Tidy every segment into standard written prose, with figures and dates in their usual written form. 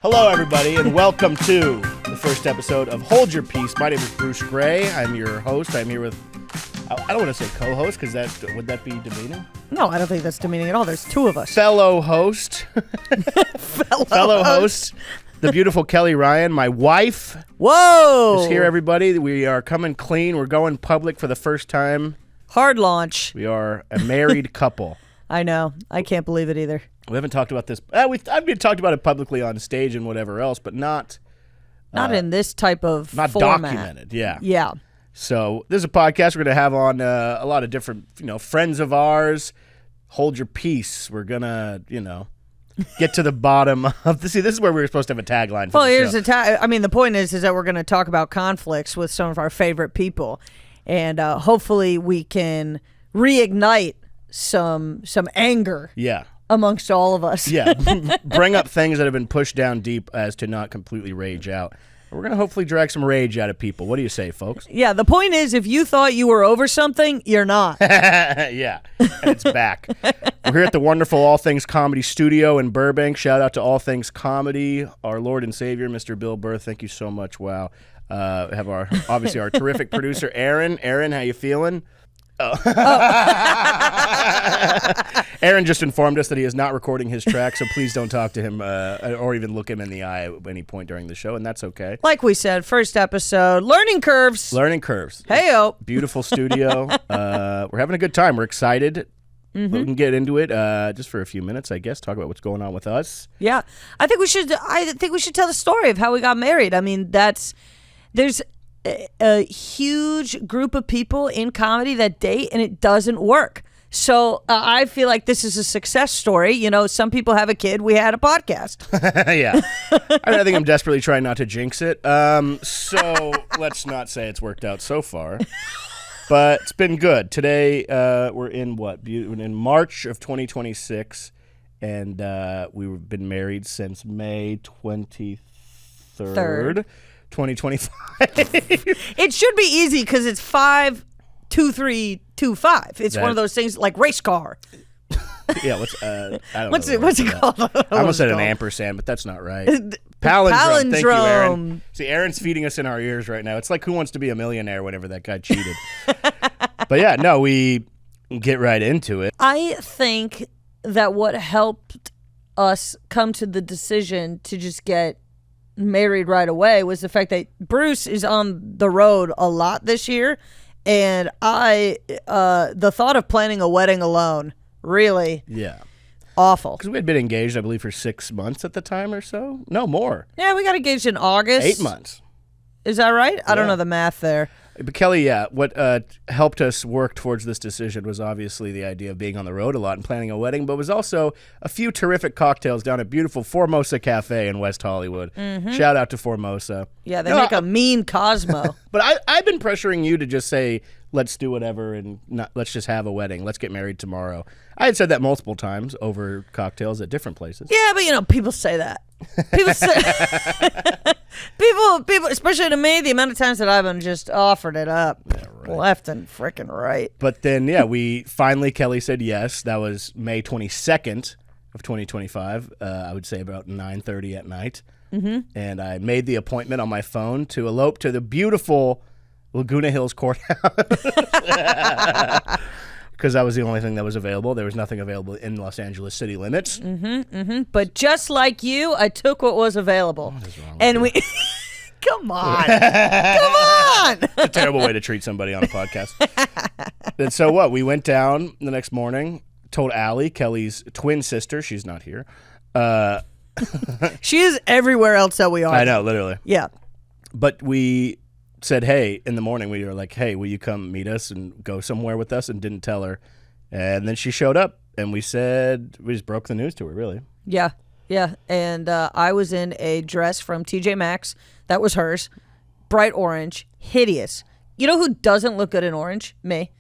Hello, everybody, and welcome to the first episode of Hold Your Peace. My name is Bruce Gray. I'm your host. I'm here with, I don't want to say co-host, because would that be demeaning? No, I don't think that's demeaning at all. There's two of us. Fellow host. Fellow host. The beautiful Kelly Ryan, my wife. Whoa! Is here, everybody. We are coming clean. We're going public for the first time. Hard launch. We are a married couple. I know. I can't believe it either. We haven't talked about this. I've talked about it publicly on stage and whatever else, but not in this type of format. Documented. Yeah. Yeah. So this is a podcast we're going to have on a lot of different, friends of ours. Hold your peace. We're going to, get to the bottom of the. See, this is where we were supposed to have a tagline for well, the here's show. the point is that we're going to talk about conflicts with some of our favorite people, and hopefully we can reignite some anger. Yeah. Amongst all of us. Yeah. Bring up things that have been pushed down deep as to not completely rage out. We're going to hopefully drag some rage out of people. What do you say, folks? Yeah, the point is, if you thought you were over something, you're not. Yeah, and it's back. We're here at the wonderful All Things Comedy Studio in Burbank. Shout out to All Things Comedy, our Lord and Savior, Mr. Bill Burr. Thank you so much. Wow. Have our terrific producer, Aaron. Aaron, how you feeling? Oh. Aaron just informed us that he is not recording his track, so please don't talk to him or even look him in the eye at any point during the show, and that's okay. Like we said, first episode, learning curves. Learning curves. Hey-o. Beautiful studio. We're having a good time. We're excited. Mm-hmm. We can get into it just for a few minutes, I guess. Talk about what's going on with us. Yeah, I think we should tell the story of how we got married. I mean, there's a huge group of people in comedy that date and it doesn't work. So I feel like this is a success story. Some people have a kid. We had a podcast. Yeah. I think I'm desperately trying not to jinx it. So let's not say it's worked out so far. But it's been good. Today we're in in March of 2026. And we've been married since May 23rd. 2025. It should be easy because it's 5-2-3-2-5. It's one of those things like race car. Yeah, I don't know. What's it called? I almost said an ampersand, but that's not right. Palindrome. Thank you, Aaron. See, Aaron's feeding us in our ears right now. It's like Who Wants to Be a Millionaire whenever that guy cheated. But yeah, no, we get right into it. I think that what helped us come to the decision to just get married right away was the fact that Bruce is on the road a lot this year, and the thought of planning a wedding alone really awful, because we had been engaged, I believe, for 6 months at the time or so. No, more. Yeah, we got engaged in August. 8 months. Is that right? I don't know the math there. But Kelly, what helped us work towards this decision was obviously the idea of being on the road a lot and planning a wedding, but was also a few terrific cocktails down at beautiful Formosa Cafe in West Hollywood. Mm-hmm. Shout out to Formosa. Yeah, they make a mean Cosmo. But I've been pressuring you to just say, let's do whatever and let's just have a wedding. Let's get married tomorrow. I had said that multiple times over cocktails at different places. Yeah, but people say that. People say people, especially to me, the amount of times that I've been just offered it up, left and freaking right. But then, we finally, Kelly said yes. That was May 22nd of 2025. I would say about 9:30 at night. Mm-hmm. And I made the appointment on my phone to elope to the beautiful Laguna Hills Courthouse. Because that was the only thing that was available. There was nothing available in Los Angeles city limits. Mm-hmm, mm-hmm. But just like you, I took what was available. What is wrong and with we Come on. Come on. It's a terrible way to treat somebody on a podcast. And so we went down the next morning, told Allie, Kelly's twin sister, she's not here. She is everywhere else that we are. I know, literally. Yeah. But we said, hey, in the morning, we were like, hey, will you come meet us and go somewhere with us? And didn't tell her. And then she showed up, and we just broke the news to her, really. Yeah, yeah. And I was in a dress from TJ Maxx. That was hers. Bright orange. Hideous. You know who doesn't look good in orange? Me.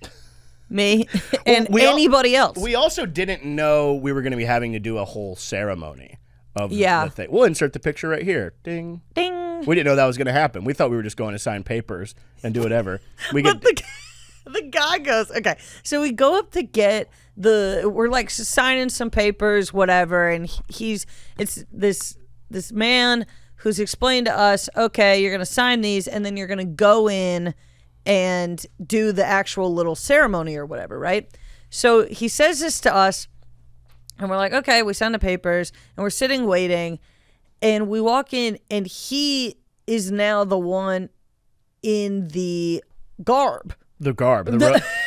And anybody else. We also didn't know we were going to be having to do a whole ceremony of the thing. We'll insert the picture right here. Ding. Ding. We didn't know that was going to happen. We thought we were just going to sign papers and do whatever. The guy goes, okay, so we go up to get we're like signing some papers, whatever, and it's this this man who's explained to us, okay, you're going to sign these and then you're going to go in and do the actual little ceremony or whatever, right? So he says this to us and we're like, okay, we sign the papers and we're sitting waiting and we walk in and he is now the one in the garb. The garb.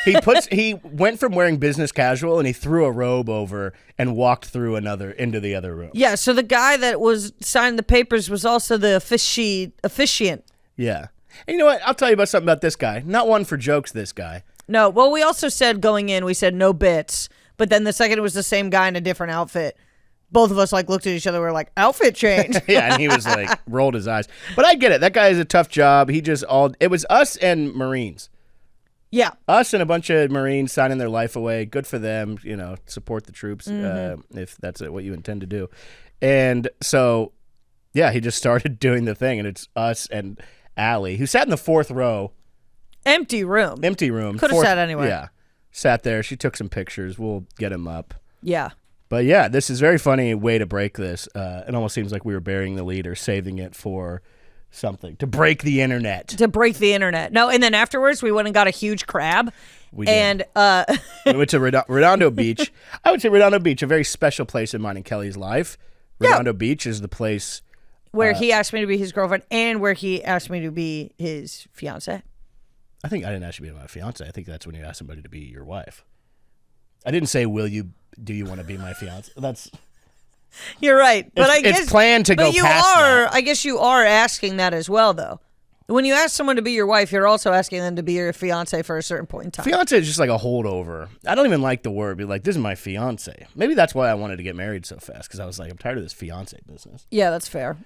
He went from wearing business casual and he threw a robe over and walked through into the other room. Yeah, so the guy that was signing the papers was also the officiant. Yeah. And you know what? I'll tell you about something about this guy. Not one for jokes, this guy. No, well, we also said going in, we said no bits. But then the second it was the same guy in a different outfit. Both of us looked at each other. We were like, outfit change. Yeah, and he was like, rolled his eyes. But I get it. That guy has a tough job. It was us and Marines. Yeah. Us and a bunch of Marines signing their life away. Good for them. Support the troops if that's what you intend to do. And so, yeah, he just started doing the thing. And it's us and Allie, who sat in the fourth row. Empty room. Could have sat anywhere. Yeah. Sat there. She took some pictures. We'll get him up. Yeah. But yeah, this is a very funny way to break this. It almost seems like we were burying the lead or saving it for something. To break the internet. No, and then afterwards we went and got a huge crab. We did. And we went to Redondo Beach. I would say Redondo Beach, a very special place in mine and Kelly's life. Redondo Beach is the place where he asked me to be his girlfriend and where he asked me to be his fiance. I think I didn't ask you to be my fiance. I think that's when you ask somebody to be your wife. I didn't say, do you want to be my fiance? You're right. But I guess it's planned to go past that. I guess you are asking that as well, though. When you ask someone to be your wife, you're also asking them to be your fiance for a certain point in time. Fiance is just like a holdover. I don't even like the word. Be like, this is my fiance. Maybe that's why I wanted to get married so fast, because I was like, I'm tired of this fiance business. Yeah, that's fair.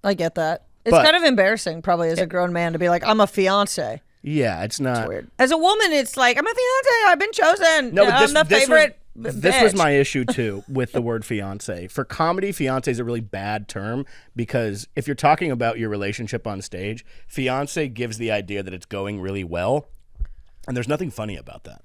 I get that. It's kind of embarrassing, probably, as a grown man, to be like, I'm a fiance. Yeah, it's not. It's weird. As a woman, it's like, I'm a fiance. I've been chosen. No, I'm the favorite. This was my issue, too, with the word fiance. For comedy, fiance is a really bad term because if you're talking about your relationship on stage, fiance gives the idea that it's going really well, and there's nothing funny about that.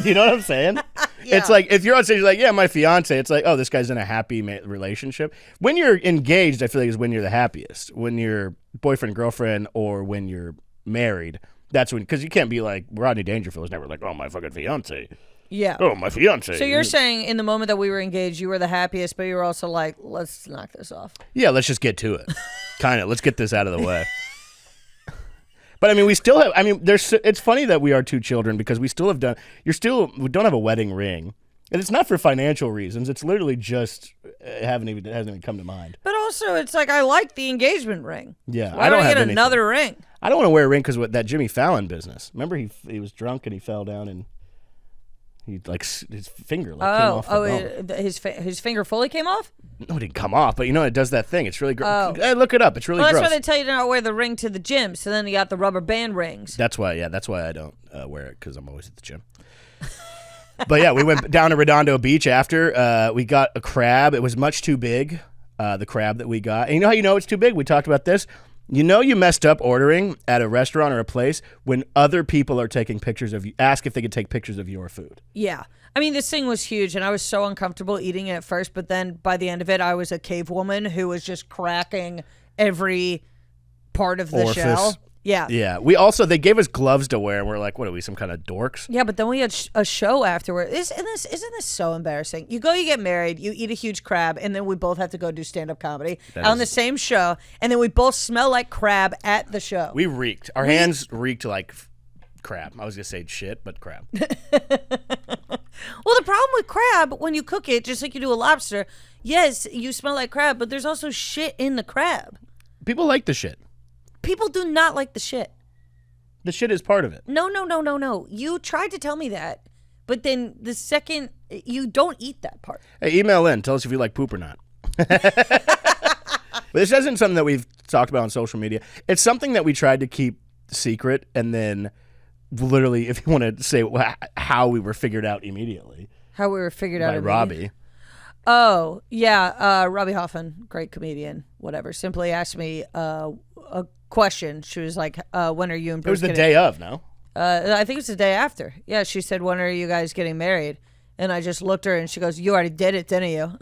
You know what I'm saying? Yeah. It's like, if you're on stage, you're like, yeah, my fiance. It's like, oh, this guy's in a happy relationship. When you're engaged, I feel like is when you're the happiest. When you're boyfriend, girlfriend, or when you're married, that's when, because you can't be like, Rodney Dangerfield was never like, oh, my fucking fiance. Yeah. Oh, my fiance. So you're saying in the moment that we were engaged, you were the happiest, but you were also like, let's knock this off. Yeah, let's just get to it. Kind of. Let's get this out of the way. But I mean, we still have. I mean, it's funny that we are two children because we still have done. We don't have a wedding ring, and it's not for financial reasons. It's literally just it hasn't even come to mind. But also, it's like I like the engagement ring. Yeah, Why don't I get another ring? I don't want to wear a ring because that Jimmy Fallon business. Remember, he was drunk and he fell down and. His finger came off the bone. His finger fully came off? No, it didn't come off, but it does that thing. It's really gross. Hey, look it up. It's really gross. That's why they tell you to not wear the ring to the gym, so then you got the rubber band rings. That's why I don't wear it, because I'm always at the gym. But yeah, we went down to Redondo Beach after. We got a crab. It was much too big, the crab that we got. And you know how you know it's too big? We talked about this. You know you messed up ordering at a restaurant or a place when other people are taking pictures of you. Ask if they could take pictures of your food. Yeah. I mean, this thing was huge, and I was so uncomfortable eating it at first, but then by the end of it, I was a cave woman who was just cracking every part of the shell. Yeah. Yeah. They gave us gloves to wear, and we're like, what are we, some kind of dorks? Yeah, but then we had a show afterward. Isn't this so embarrassing? You get married, you eat a huge crab, and then we both have to go do stand-up comedy on the same show, and then we both smell like crab at the show. We reeked. Our hands reeked like crab. I was going to say shit, but crab. Well, the problem with crab, when you cook it, just like you do a lobster, yes, you smell like crab, but there's also shit in the crab. People like the shit. People do not like the shit. The shit is part of it. No. You tried to tell me that, but then the second, you don't eat that part. Hey, email in. Tell us if you like poop or not. But this isn't something that we've talked about on social media. It's something that we tried to keep secret, and then literally, if you want to say how we were figured out immediately. How we were figured out by Robbie. Oh, yeah. Robbie Hoffman, great comedian, whatever, simply asked me a question. She was like, when are you and Bruce It was the day of, no? I think it was the day after. Yeah, she said, when are you guys getting married? And I just looked at her, and she goes, "You already did it, didn't you?"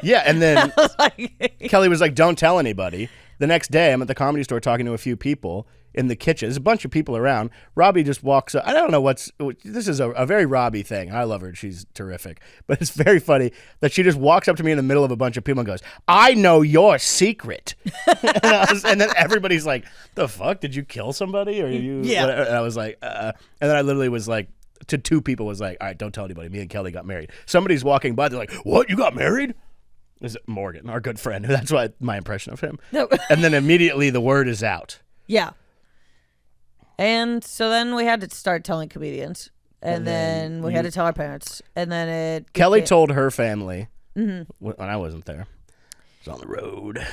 Yeah, and then Like, Kelly was like, "Don't tell anybody." The next day, I'm at the Comedy Store talking to a few people in the kitchen. There's a bunch of people around. Robbie just walks up. I don't know this is a very Robbie thing. I love her. She's terrific. But it's very funny that she just walks up to me in the middle of a bunch of people and goes, "I know your secret." And then everybody's like, "The fuck? Did you kill somebody?" Or you? Yeah. Whatever. And I was like, And then I literally was like, to two people was like, "All right, don't tell anybody. Me and Kelly got married." Somebody's walking by. They're like, "What? You got married?" Is it Morgan, our good friend? That's why my impression of him. No. And then immediately the word is out. Yeah. And so then we had to start telling comedians. And then we had to tell our parents. And then Kelly told her family when I wasn't there. I was on the road.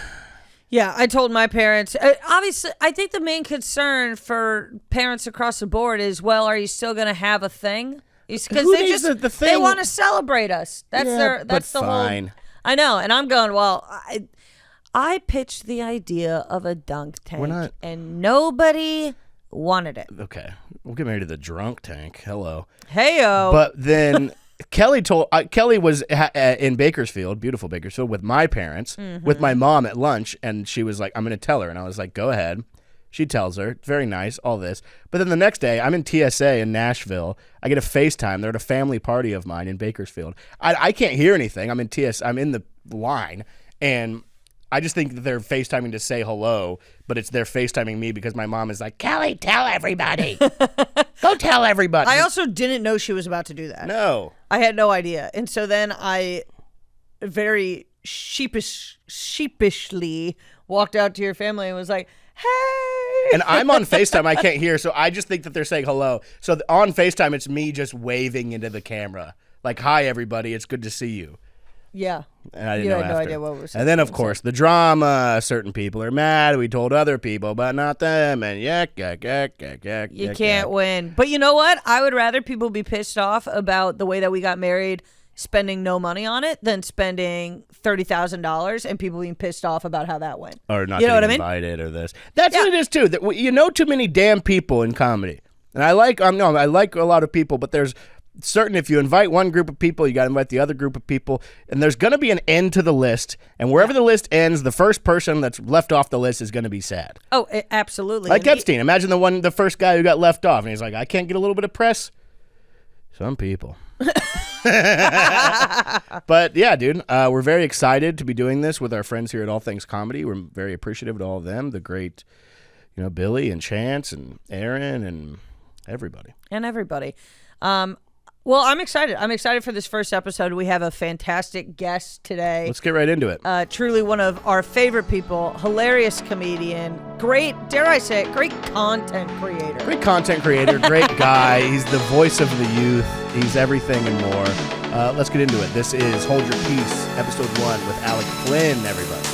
Yeah, I told my parents. Obviously, I think the main concern for parents across the board is, well, are you still going to have a thing? Because the thing? They want to celebrate us. That's the fine. whole. I know, and I'm going, well, I pitched the idea of a dunk tank, and nobody wanted it. Okay, we'll get married to the drunk tank. Hello. Heyo. But then Kelly was in Bakersfield, beautiful Bakersfield, with my parents, with my mom at lunch, and she was like, "I'm going to tell her," and I was like, "Go ahead." She tells her, very nice, all this. But then the next day, I'm in TSA in Nashville. I get a FaceTime. They're at a family party of mine in Bakersfield. I can't hear anything. I'm in I'm in the line, and I just think that they're FaceTiming to say hello, but they're FaceTiming me because my mom is like, "Kelly, tell everybody. Go tell everybody." I also didn't know she was about to do that. No. I had no idea. And so then I very sheepishly walked out to your family and was like, "Hey." And I'm on FaceTime. I can't hear, so I just think that they're saying hello. So on FaceTime, it's me just waving into the camera. Like, "Hi, everybody. It's good to see you." Yeah. And I didn't You know had no after. idea what we were saying. And then, of course, the drama. Certain people are mad. We told other people, but not them. And you can't win. But you know what? I would rather people be pissed off about the way that we got married, spending no money on it, than spending $30,000 and people being pissed off about how that went. Or not You know getting what I mean? invited or this. That's what it is, too. That you know too many damn people in comedy. And I like a lot of people, but there's certain, if you invite one group of people, you got to invite the other group of people, and there's going to be an end to the list, and wherever the list ends, the first person that's left off the list is going to be sad. Oh, absolutely. Like Epstein. Imagine the first guy who got left off, and he's like, "I can't get a little bit of press." Some people. But yeah, dude, we're very excited to be doing this with our friends here at All Things Comedy. We're very appreciative of all of them, the great, Billy and Chance and Aaron and everybody. Well, I'm excited. I'm excited for this first episode. We have a fantastic guest today. Let's get right into it. Truly one of our favorite people, hilarious comedian, great, dare I say it, great content creator. Great content creator, great guy. He's the voice of the youth. He's everything and more. Let's get into it. This is Hold Your Peace, episode 1 with Alec Flynn, everybody.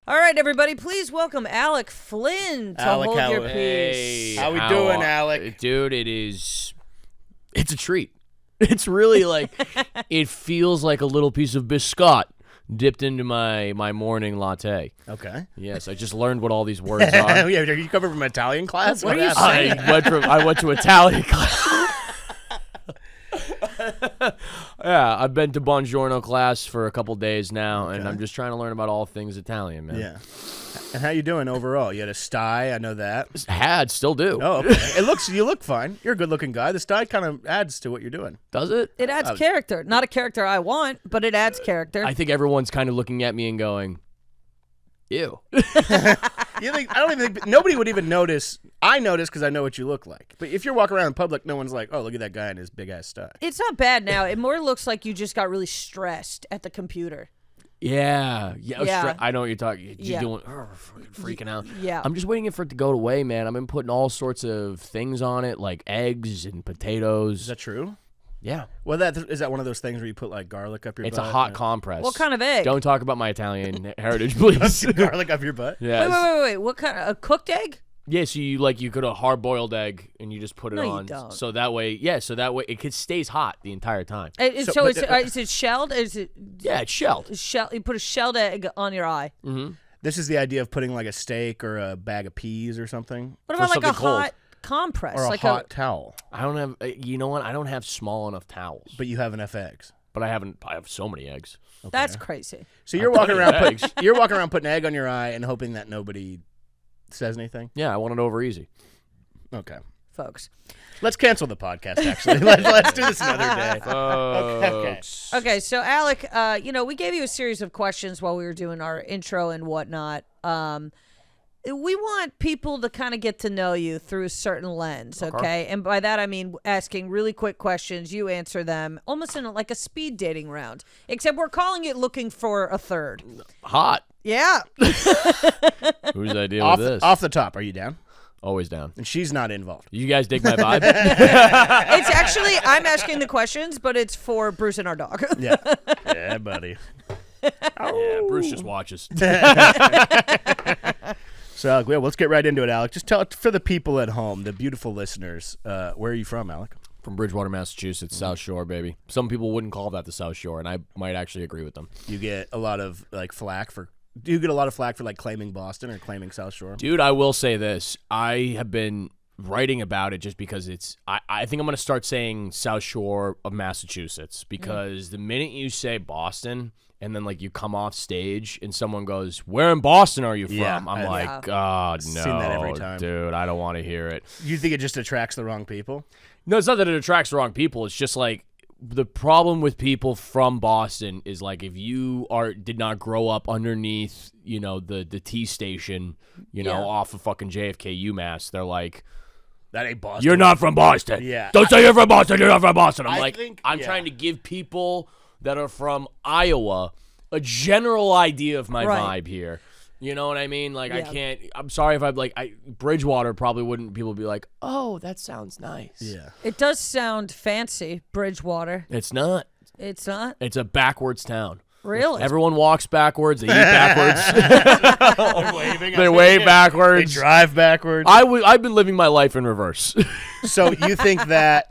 All right, everybody, please welcome Alec Flynn to Alec, Hold Your Hey. Peace. How we doing, Alec? Dude, it's a treat. It's really like, it feels like a little piece of biscuit dipped into my morning latte. Okay. Yes, I just learned what all these words are. Yeah, are you coming from Italian class? What are you happened? saying? I went to Italian class. Yeah, I've been to Buongiorno class for a couple days now, and I'm just trying to learn about all things Italian, man. Yeah. And how you doing overall? You had a sty, I know that. Still do. Oh, okay. You look fine. You're a good-looking guy. The sty kind of adds to what you're doing. Does it? It adds character. Not a character I want, but it adds character. I think everyone's kind of looking at me and going, ew. I don't even think nobody would even notice. I notice because I know what you look like. But if you're walking around in public, no one's like, "Oh, look at that guy and his big ass sty." It's not bad now. It more looks like you just got really stressed at the computer. Yeah. Yeah. I know what you're talking. You're Yeah. doing freaking out. Yeah. I'm just waiting for it to go away, man. I've been putting all sorts of things on it, like eggs and potatoes. Is that true? Yeah. Well, is that one of those things where you put like garlic up your It's butt? a hot compress. What kind of egg? Don't talk about my Italian heritage, please. Garlic up your butt? Yeah. Wait. What kind of a cooked egg? Yeah, so you get a hard-boiled egg and you just put it No, you on. don't. So that way it stays hot the entire time. Is it shelled? Is it? Yeah, it's shelled. You put a shelled egg on your eye. Mm-hmm. This is the idea of putting like a steak or a bag of peas or something. What For about like a something cold. hot compress? Or a like hot towel. I don't have. You know what? I don't have small enough towels. But you have enough eggs. But I have so many eggs. Okay. That's crazy. So you're walking around you're walking around putting egg on your eye and hoping that nobody says anything? Yeah, I want it over easy. Okay. Folks. Let's cancel the podcast, actually. Let's do this another day. Okay. Okay, so Alec, we gave you a series of questions while we were doing our intro and whatnot. We want people to kind of get to know you through a certain lens, okay? And by that I mean asking really quick questions. You answer them almost in like a speed dating round, except we're calling it looking for a third. Hot. Yeah. Whose idea was this? Off the top, are you down? Always down. And she's not involved. You guys dig my vibe? It's actually, I'm asking the questions, but it's for Bruce and our dog. Yeah. Yeah, buddy. Yeah, Bruce just watches. So, yeah, let's get right into it, Alec. Just tell for the people at home, the beautiful listeners, where are you from, Alec? From Bridgewater, Massachusetts, South Shore, baby. Some people wouldn't call that the South Shore, and I might actually agree with them. You get a lot of flack for. Do you get a lot of flack for claiming Boston or claiming South Shore? Dude, I will say this. I have been writing about it just because I think I'm going to start saying South Shore of Massachusetts because the minute you say Boston and then you come off stage and someone goes, "Where in Boston are you from?" Yeah, I'm like, "Oh, no, seen that every time. dude, I don't want to hear it." You think it just attracts the wrong people? No, it's not that it attracts the wrong people. It's just the problem with people from Boston is if you did not grow up underneath, the T station, off of fucking JFK UMass, they're like, that ain't Boston. "You're not from Boston. Yeah. Don't say you're from Boston. You're not from Boston." I'm yeah. trying to give people that are from Iowa a general idea of my Right. vibe here. You know what I mean? I Yeah. can't. I'm sorry if Bridgewater probably wouldn't. People would be like, "Oh, that sounds nice." Yeah. It does sound fancy, Bridgewater. It's not. It's not? It's a backwards town. Really? Everyone walks backwards. They eat backwards. They're waving. They wave They backwards. drive backwards. I've been living my life in reverse. So you think that?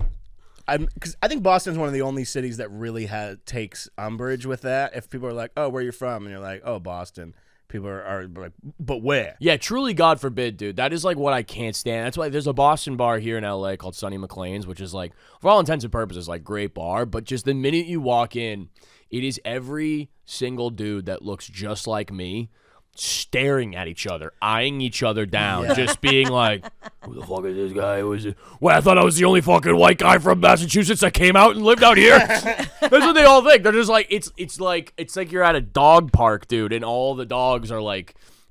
Because I think Boston's one of the only cities that really takes umbrage with that. If people are like, "Oh, where are you from?" and you're like, "Oh, Boston," people are like, "But where?" Yeah, truly, God forbid, dude. That is what I can't stand. That's why there's a Boston bar here in LA called Sonny McLean's, which is for all intents and purposes, great bar. But just the minute you walk in, it is every single dude that looks just like me staring at each other, eyeing each other down, just being like, "Who the fuck is this guy? Well, I thought I was the only fucking white guy from Massachusetts that came out and lived out here." That's what they all think. They're just it's like you're at a dog park, dude, and all the dogs are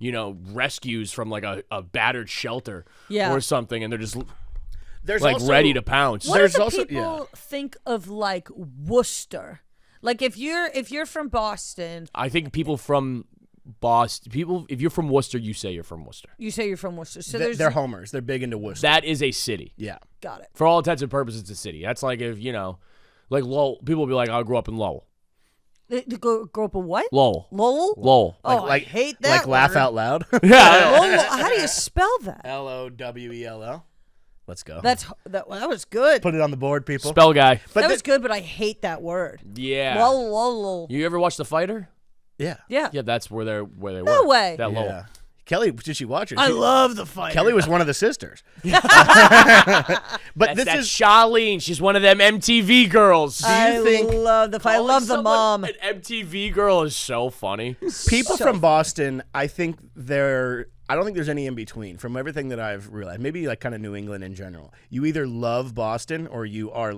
rescues from a battered shelter or something, and they're just There's ready to pounce. What There's do also- people think of Worcester? If you're from Boston, I think people from Boston, if you're from Worcester, you say you're from Worcester. you say you're from Worcester. So they're homers. They're big into Worcester. That is a city. Yeah. got it. For all intents and purposes, it's a city. That's if, Lowell, people will be like, "I grew up in Lowell." They grow up a what? Lowell. Lowell? Lowell. Oh, I hate that. laugh word. out loud. Yeah. Lowell. How do you spell that? Lowell. Let's go. That was good. Put it on the board, people. Spell guy. But That was good, but I hate that word. Yeah. Lowell. You ever watch The Fighter? Yeah. Yeah. Yeah, that's where they were. No way. That Lowell. Yeah. Kelly, did she watch it? I love the fight. Kelly was one of the sisters. But That's Charlene. She's one of them MTV girls. I love the fight. I love the mom. An MTV girl is so funny. people from Boston, I think I don't think there's any in between from everything that I've realized. Maybe kind of New England in general. You either love Boston or you are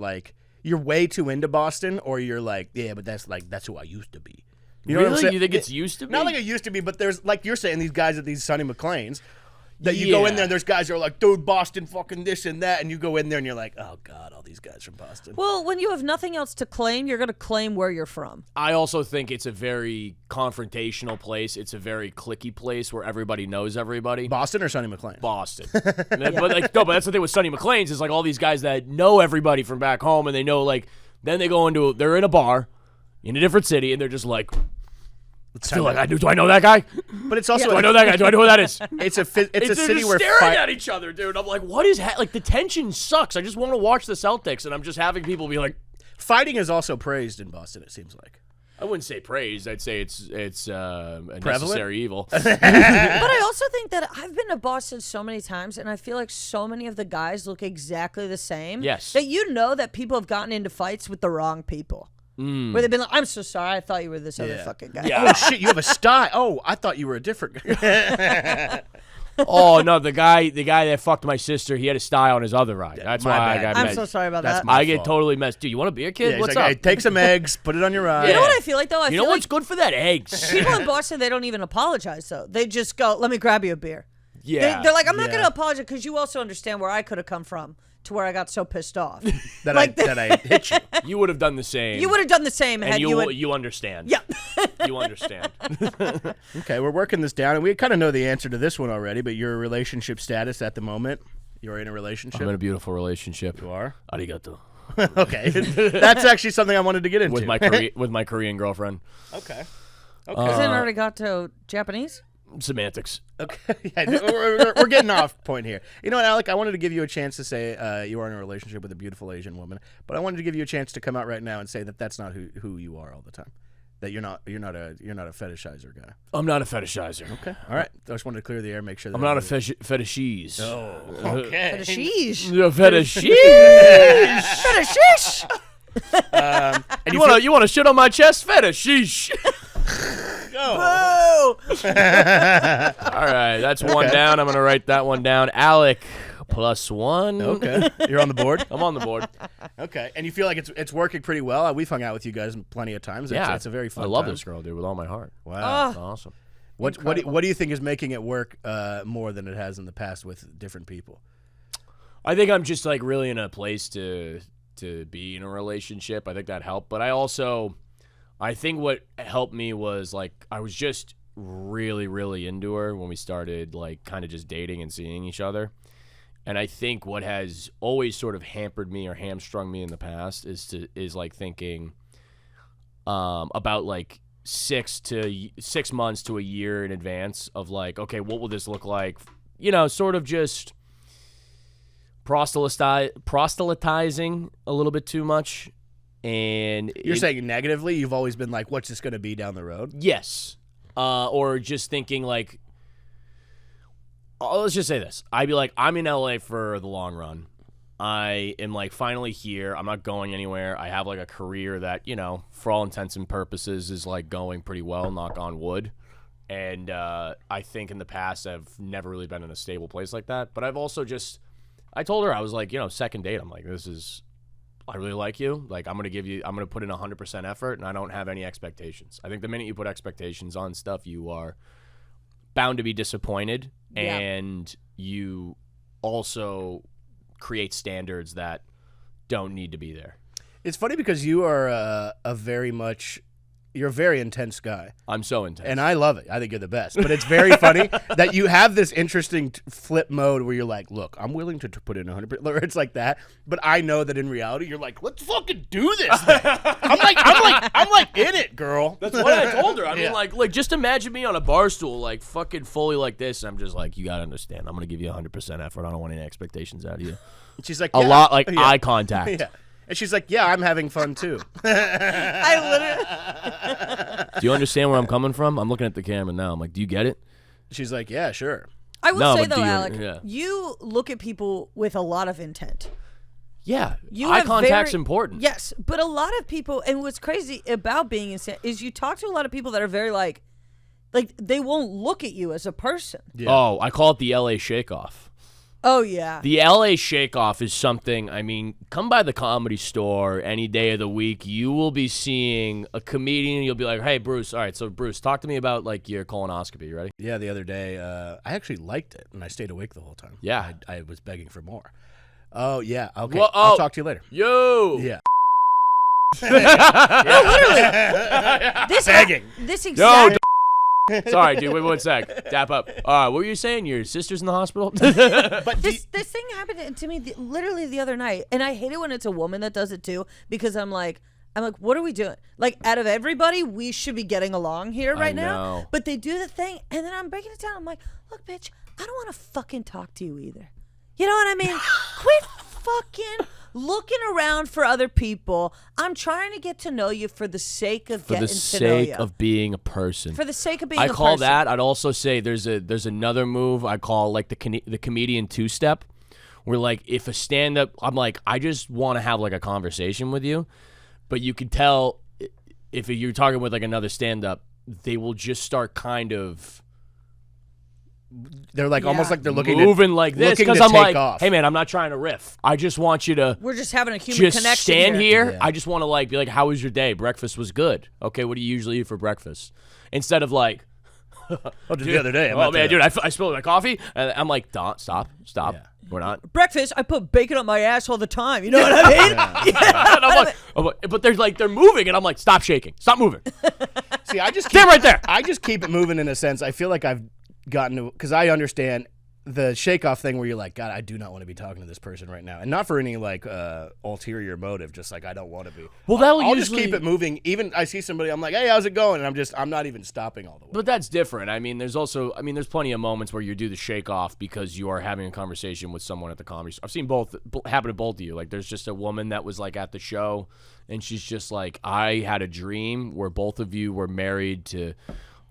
you're way too into Boston, or you're yeah, but that's who I used to be. You know what I'm Really? saying? You think it's used to be? Not like it used to be, but there's you're saying these guys at these Sonny McLean's that you go in there and there's guys who are like, "Dude, Boston, fucking this and that," and you go in there and you're like, "Oh God, all these guys from Boston." Well, when you have nothing else to claim, you're going to claim where you're from. I also think it's a very confrontational place. It's a very cliquey place where everybody knows everybody. Boston or Sonny McLean? Boston. But that's the thing with Sonny McLean's is all these guys that know everybody from back home, and they know Then they're in a bar in a different city, and they're just like, do I know that guy? But it's also Do I know that guy? Do I know who that is? It's a They're city just where staring at each other, dude. I'm like, what is like the tension sucks. I just want to watch the Celtics, and I'm just having people be like, fighting is also praised in Boston. It seems like. I wouldn't say praised. I'd say it's a necessary evil. But I also think that I've been to Boston so many times, and I feel like so many of the guys look exactly the same. Yes. That you know that people have gotten into fights with the wrong people. Where they've been like, I'm so sorry, I thought you were this other fucking guy. Yeah. Oh shit, you have a style. Oh, I thought you were a different guy. Oh no, the guy that fucked my sister, he had a sty on his other ride. That's my why bad. I got I'm mad. so sorry about That's that. my I get fault. totally messed. Dude, you want to be a kid? Yeah, What's he's like, up? hey, take some eggs, put it on your ride. You know what I feel like though? I You feel know what's like good for that? Eggs. people in Boston, they don't even apologize though. They just go, let me grab you a beer. Yeah. They're like, I'm not Yeah. going to apologize because you also understand where I could have come from to where I got so pissed off. that like I hit you. You would have done the same. You would have done the same and had you understand. Yeah. You understand. Okay, we're working this down, and we kind of know the answer to this one already. But your relationship status at the moment? You're in a relationship. I'm in a beautiful relationship. You are. Arigato. Okay, that's actually something I wanted to get into With my Korean girlfriend. Okay. Isn't arigato Japanese? Semantics. Okay, yeah, we're getting off point here. You know what, Alec? I wanted to give you a chance to say you are in a relationship with a beautiful Asian woman, but I wanted to give you a chance to come out right now and say that that's not who you are all the time. That you're not a fetishizer guy. I'm not a fetishizer. Okay, all right. I just wanted to clear the air, make sure. That I'm not a fetishies. Oh, okay. Fetishish. Fetishish. Fetishish. And You want to shit on my chest? Fetishish. go. Boo. All right, that's one down. I'm gonna write that one down. Alec +1. Okay, you're on the board. I'm on the board. Okay, and you feel like it's working pretty well. We've hung out with you guys plenty of times. It's a very fun. I love time. this girl, dude, with all my heart. Wow. It's awesome. What do you think is making it work more than it has in the past with different people? I think I'm just like really in a place to be in a relationship. I think that helped, but I think what helped me was like I was just really, really into her when we started like kind of just dating and seeing each other. And I think what has always sort of hampered me or hamstrung me in the past is like thinking about like 6 months to a year in advance of like, okay, what will this look like? You know, sort of just proselytizing a little bit too much. And You're saying negatively? You've always been like, what's this going to be down the road? yes, or just thinking like, let's just say this. I'd be like, I'm in LA for the long run. I am like finally here. I'm not going anywhere. I have like a career that, you know, for all intents and purposes is like going pretty well, knock on wood. And I think in the past I've never really been in a stable place like that. But I've also I told her, I was like, you know, second date, I'm like, I really like you. Like, I'm going to put in 100% effort, and I don't have any expectations. I think the minute you put expectations on stuff, you are bound to be disappointed, and you also create standards that don't need to be there. It's funny because you are you're a very intense guy. I'm so intense. And I love it. I think you're the best. But it's very funny that you have this interesting flip mode where you're like, look, I'm willing to put in 100%. It's like that. But I know that in reality, you're like, let's fucking do this thing. I'm like in it, girl. That's what I told her. I mean, like just imagine me on a bar stool, like fucking fully like this. I'm just like, you got to understand. I'm going to give you 100% effort. I don't want any expectations out of you. And she's like, A lot, like eye contact. Yeah. And she's like, yeah, I'm having fun too. I literally. Do you understand where I'm coming from? I'm looking at the camera now. I'm like, do you get it? She's like, yeah, sure. I will No, say but though, do you- Alec, yeah. you look at people with a lot of intent. Yeah. You Eye have contact's very- important. Yes, but a lot of people, and what's crazy about being insane is you talk to a lot of people that are very like they won't look at you as a person. Yeah. Oh, I call it the LA shake-off. Oh yeah. The LA shake-off is something, I mean, come by the Comedy Store any day of the week. You will be seeing a comedian. You'll be like, hey, Bruce. All right, so Bruce, talk to me about like your colonoscopy. You ready? Yeah, the other day, I actually liked it, and I stayed awake the whole time. Yeah. I was begging for more. Oh, yeah. Okay. Well, I'll talk to you later. Yo. Yeah. This Begging. This Yo, exact Sorry, dude. Wait 1 sec. Dap up. What were you saying? Your sister's in the hospital? But This thing happened to me literally the other night, and I hate it when it's a woman that does it too, because I'm like, what are we doing? Like, out of everybody, we should be getting along here right now. But they do the thing, and then I'm breaking it down. I'm like, look, bitch, I don't want to fucking talk to you either. You know what I mean? Quit fucking looking around for other people. I'm trying to get to know you for the sake of getting to know you. For the sake of being a person. For the sake of being a person. I call that. I'd also say there's another move I call like the comedian two-step, where like if a stand-up, I'm like, I just want to have like a conversation with you, but you can tell if you're talking with like another stand-up, they will just start kind of. They're like almost like they're looking moving like this because I'm like, off. hey man, I'm not trying to riff. I just want you to. We're just having a human just connection. Stand here. Yeah. I just want to like be like, how was your day? Breakfast was good. Okay, what do you usually eat for breakfast? Instead of like, just the other day. Dude, I spilled my coffee. And I'm like, stop. Yeah. We're not. Breakfast, I put bacon on my ass all the time. You know what I mean? And I'm like, but they're moving, and I'm like, stop shaking, stop moving. See, I just Stand right there. I just keep it moving in a sense. I feel like I've gotten to, because I understand the shake off thing where you're like, God, I do not want to be talking to this person right now, and not for any like ulterior motive, just like I don't want to be. Well, I'll just keep it moving. Even I see somebody, I'm like, hey, how's it going? And I'm not even stopping all the way. But that's different. I mean, there's plenty of moments where you do the shake off because you are having a conversation with someone at the comedy store. I've seen both happen to both of you. Like, there's just a woman that was like at the show, and she's just like, I had a dream where both of you were married to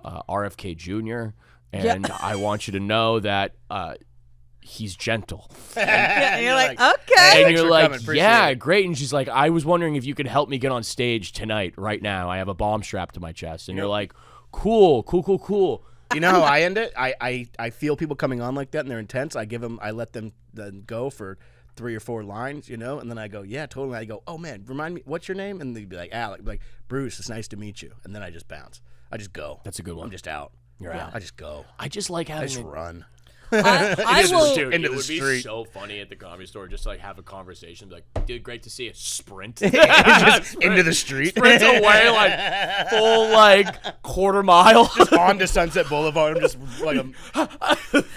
RFK Jr. And I want you to know that he's gentle. And you're like, okay. And you're like, yeah, great. And she's like, I was wondering if you could help me get on stage tonight, right now. I have a bomb strapped to my chest. And you're like, cool. You know how I end it? I feel people coming on like that and they're intense. I let them go for 3 or 4 lines, you know, and then I go, yeah, totally. I go, oh man, remind me, what's your name? And they'd be like, Alec. I'd be like, Bruce, it's nice to meet you. And then I just bounce. I just go. That's a good one. I'm just out. You're out. I just go. I just like having I just run. I will. Dude, into it the would street. be so funny at the comedy store just to like have a conversation, be like, dude, great to see you. Sprint. Just into the street. Sprint away like full like quarter mile. Just onto Sunset Boulevard. I'm just like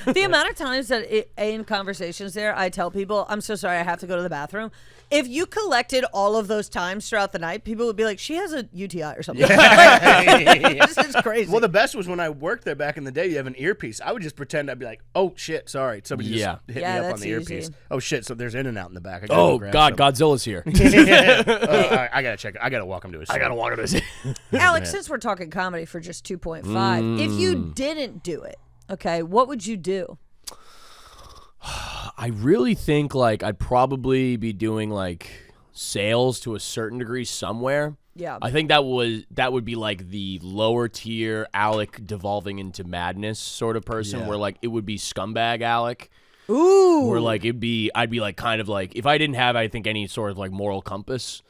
The amount of times that in conversations there, I tell people, I'm so sorry, I have to go to the bathroom. If you collected all of those times throughout the night, people would be like, she has a UTI or something. This is crazy. Well, the best was when I worked there back in the day. You have an earpiece. I would just pretend I'd be like, "Oh shit, sorry, somebody just hit me up on the earpiece." Oh shit, so there's In-N-Out in the back. I gotta Oh go grab God, some. Godzilla's here. I gotta check it. I gotta walk him to his. I gotta walk to this. Alex, since we're talking comedy for just 2.5, if you didn't do it, okay, what would you do? I really think like I'd probably be doing like sales to a certain degree somewhere. Yeah. I think that would be like the lower tier Alec devolving into madness sort of person, where like it would be scumbag Alec. Ooh. Where like I'd be like kind of like, if I didn't have I think any sort of like moral compass,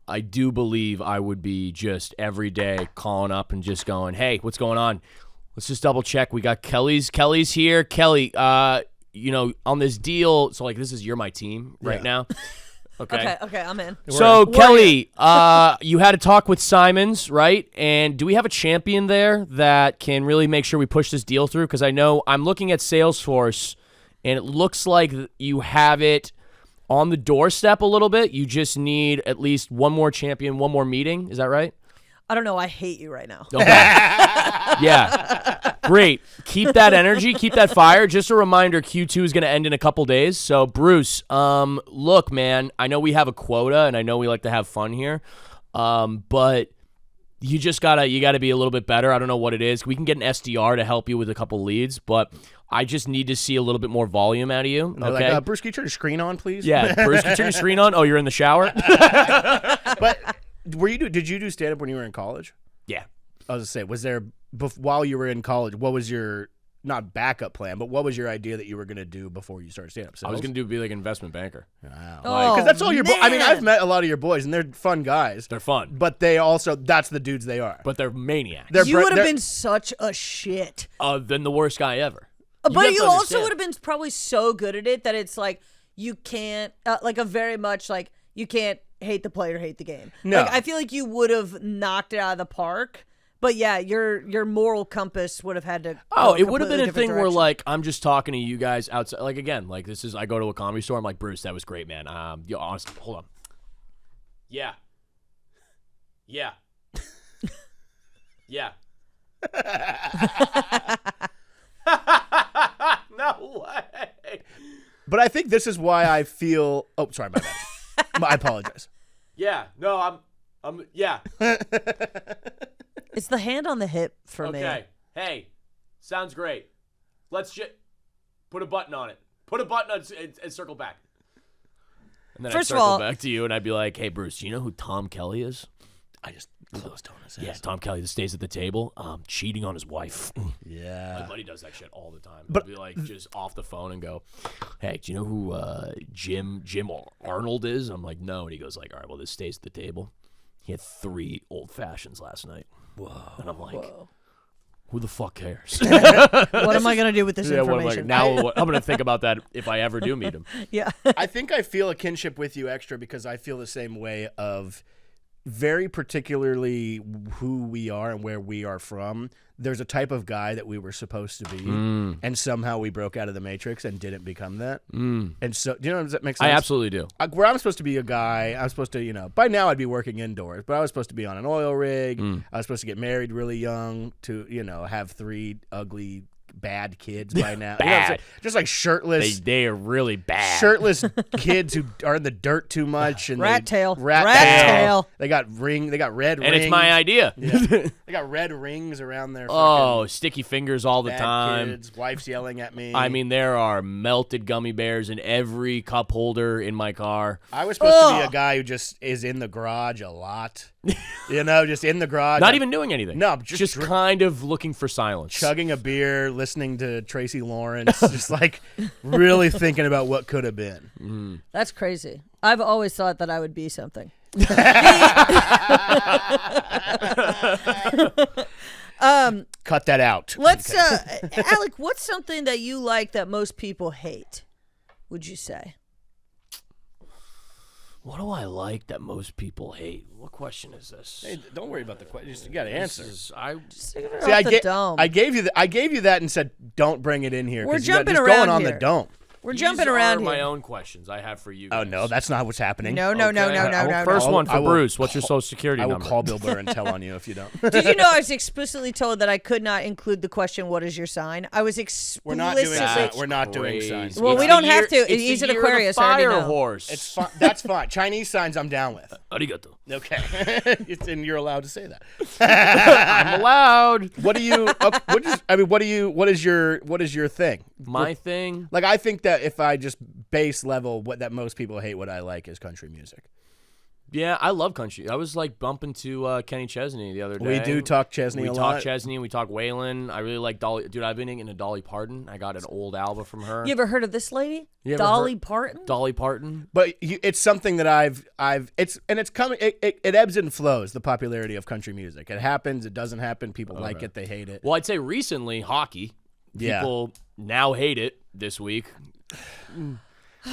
I do believe I would be just every day calling up and just going, hey, what's going on? Let's just double check. We got Kelly's here. Kelly, you know, on this deal, so like you're my team right now. Okay, I'm in. So Kelly, you had a talk with Simons, right? And do we have a champion there that can really make sure we push this deal through? Because I know I'm looking at Salesforce, and it looks like you have it on the doorstep a little bit. You just need at least one more champion, one more meeting. Is that right? I don't know. I hate you right now. Okay. Yeah. Great. Keep that energy. Keep that fire. Just a reminder, Q2 is going to end in a couple days. So, Bruce, look, man, I know we have a quota, and I know we like to have fun here, but you just gotta be a little bit better. I don't know what it is. We can get an SDR to help you with a couple leads, but I just need to see a little bit more volume out of you. Okay. Like, Bruce, can you turn your screen on, please? Yeah. Bruce, can you turn your screen on? Oh, you're in the shower? But did you do stand up when you were in college? Yeah. I was gonna say, was there while you were in college? What was your not backup plan, but what was your idea that you were gonna do before you started stand up? I was gonna be like an investment banker. Wow. Oh, Because that's all your. I mean, man. I've met a lot of your boys, and they're fun guys. They're fun, But they also that's the dudes they are. but they're maniacs. You would have been such a shit. Then the worst guy ever. But have you to also understand. would have been probably so good at it that it's like you can't, like a very much like you can't hate the player, hate the game. No. Like, I feel like you would have knocked it out of the park, But yeah, your moral compass would have had to. Oh, go it would have been a completely thing different where direction. like I'm just talking to you guys outside. Like again, like this is I go to a comedy store. I'm like, Bruce, that was great, man. Yo, honestly, hold on. Yeah. Yeah. Yeah. No way. But I think this is why I feel. Oh, sorry, my bad. I apologize. Yeah. No, yeah. It's the hand on the hip for me. Okay. Hey, sounds great. Let's just put a button on it. Put a button on and circle back. And then First I'd of circle all- back to you and I'd be like, hey, Bruce, do you know who Tom Kelly is? I just closed on his Yeah, ass. Tom Kelly that stays at the table, cheating on his wife. Yeah. My buddy does that shit all the time. But- He'll be like just off the phone and go, hey, do you know who Jim Arnold is? I'm like, no. And he goes like, all right, well, this stays at the table. He had 3 old fashions last night. Whoa. And I'm like, who the fuck cares? What am I gonna do with this Yeah, what am I- information? now I'm gonna think about that if I ever do meet him. Yeah. I think I feel a kinship with you extra because I feel the same way of very particularly who we are and where we are from. There's a type of guy that we were supposed to be, and somehow we broke out of the matrix and didn't become that. And so, do you know, does that make sense? I absolutely do. Where I'm supposed to be a guy, I'm supposed to, by now I'd be working indoors, but I was supposed to be on an oil rig. I was supposed to get married really young to, have 3 ugly, bad kids by now. You know what I'm saying? Just like shirtless. They are really bad. Shirtless kids who are in the dirt too much and Rat tail. rat Rat tail. tail. They got red and rings. it's my idea. They got red rings around their Oh, fucking sticky fingers all the bad time. kids. Wife's yelling at me. I mean, there are melted gummy bears in every cup holder in my car. I was supposed to be a guy who just is in the garage a lot. Just in the garage. Not even doing anything. No, just kind of looking for silence. chugging a beer, listening to Tracy Lawrence, just like really thinking about what could have been. That's crazy. I've always thought that I would be something. Cut that out. Let's, Alec, what's something that you like that most people hate? Would you say? What do I like that most people hate? What question is this? Hey, don't worry about the question. You got to answer. See, See, Dome. I gave you that and said don't bring it in here. We're 'cause you got jumping just around going on here. the dome. We're these jumping are around my here. own questions I have for you Oh guys. no, that's not what's happening. No. First one for I will Bruce. What's your social security I will number? call Bill Burr and tell on you if you don't. Did you know I was explicitly told that I could not include the question, "What is your sign?" I was explicitly. We're not doing that. That's We're not doing crazy. signs. Well, It's we the don't have year- to. It's He's the an year of the Aquarius, I already fire know. horse. It's fine. That's fine. Chinese signs I'm down with. Arigato. Okay, and you're allowed to say that. I'm allowed. What do you? What is your thing? My thing. Like, I think that if I just base level what that most people hate, what I like is country music. Yeah, I love country. I was like bumping to Kenny Chesney the other day. We do talk Chesney We a talk lot. Chesney. We talk Waylon. I really like Dolly. Dude, I've been into Dolly Parton. I got an old album from her. You ever heard of this lady, You ever Dolly heard- Parton? Dolly Parton. But it's something that it's coming. It ebbs and flows. The popularity of country music. It happens. It doesn't happen. People like it. They hate it. Well, I'd say recently hockey. Yeah. People now hate it this week.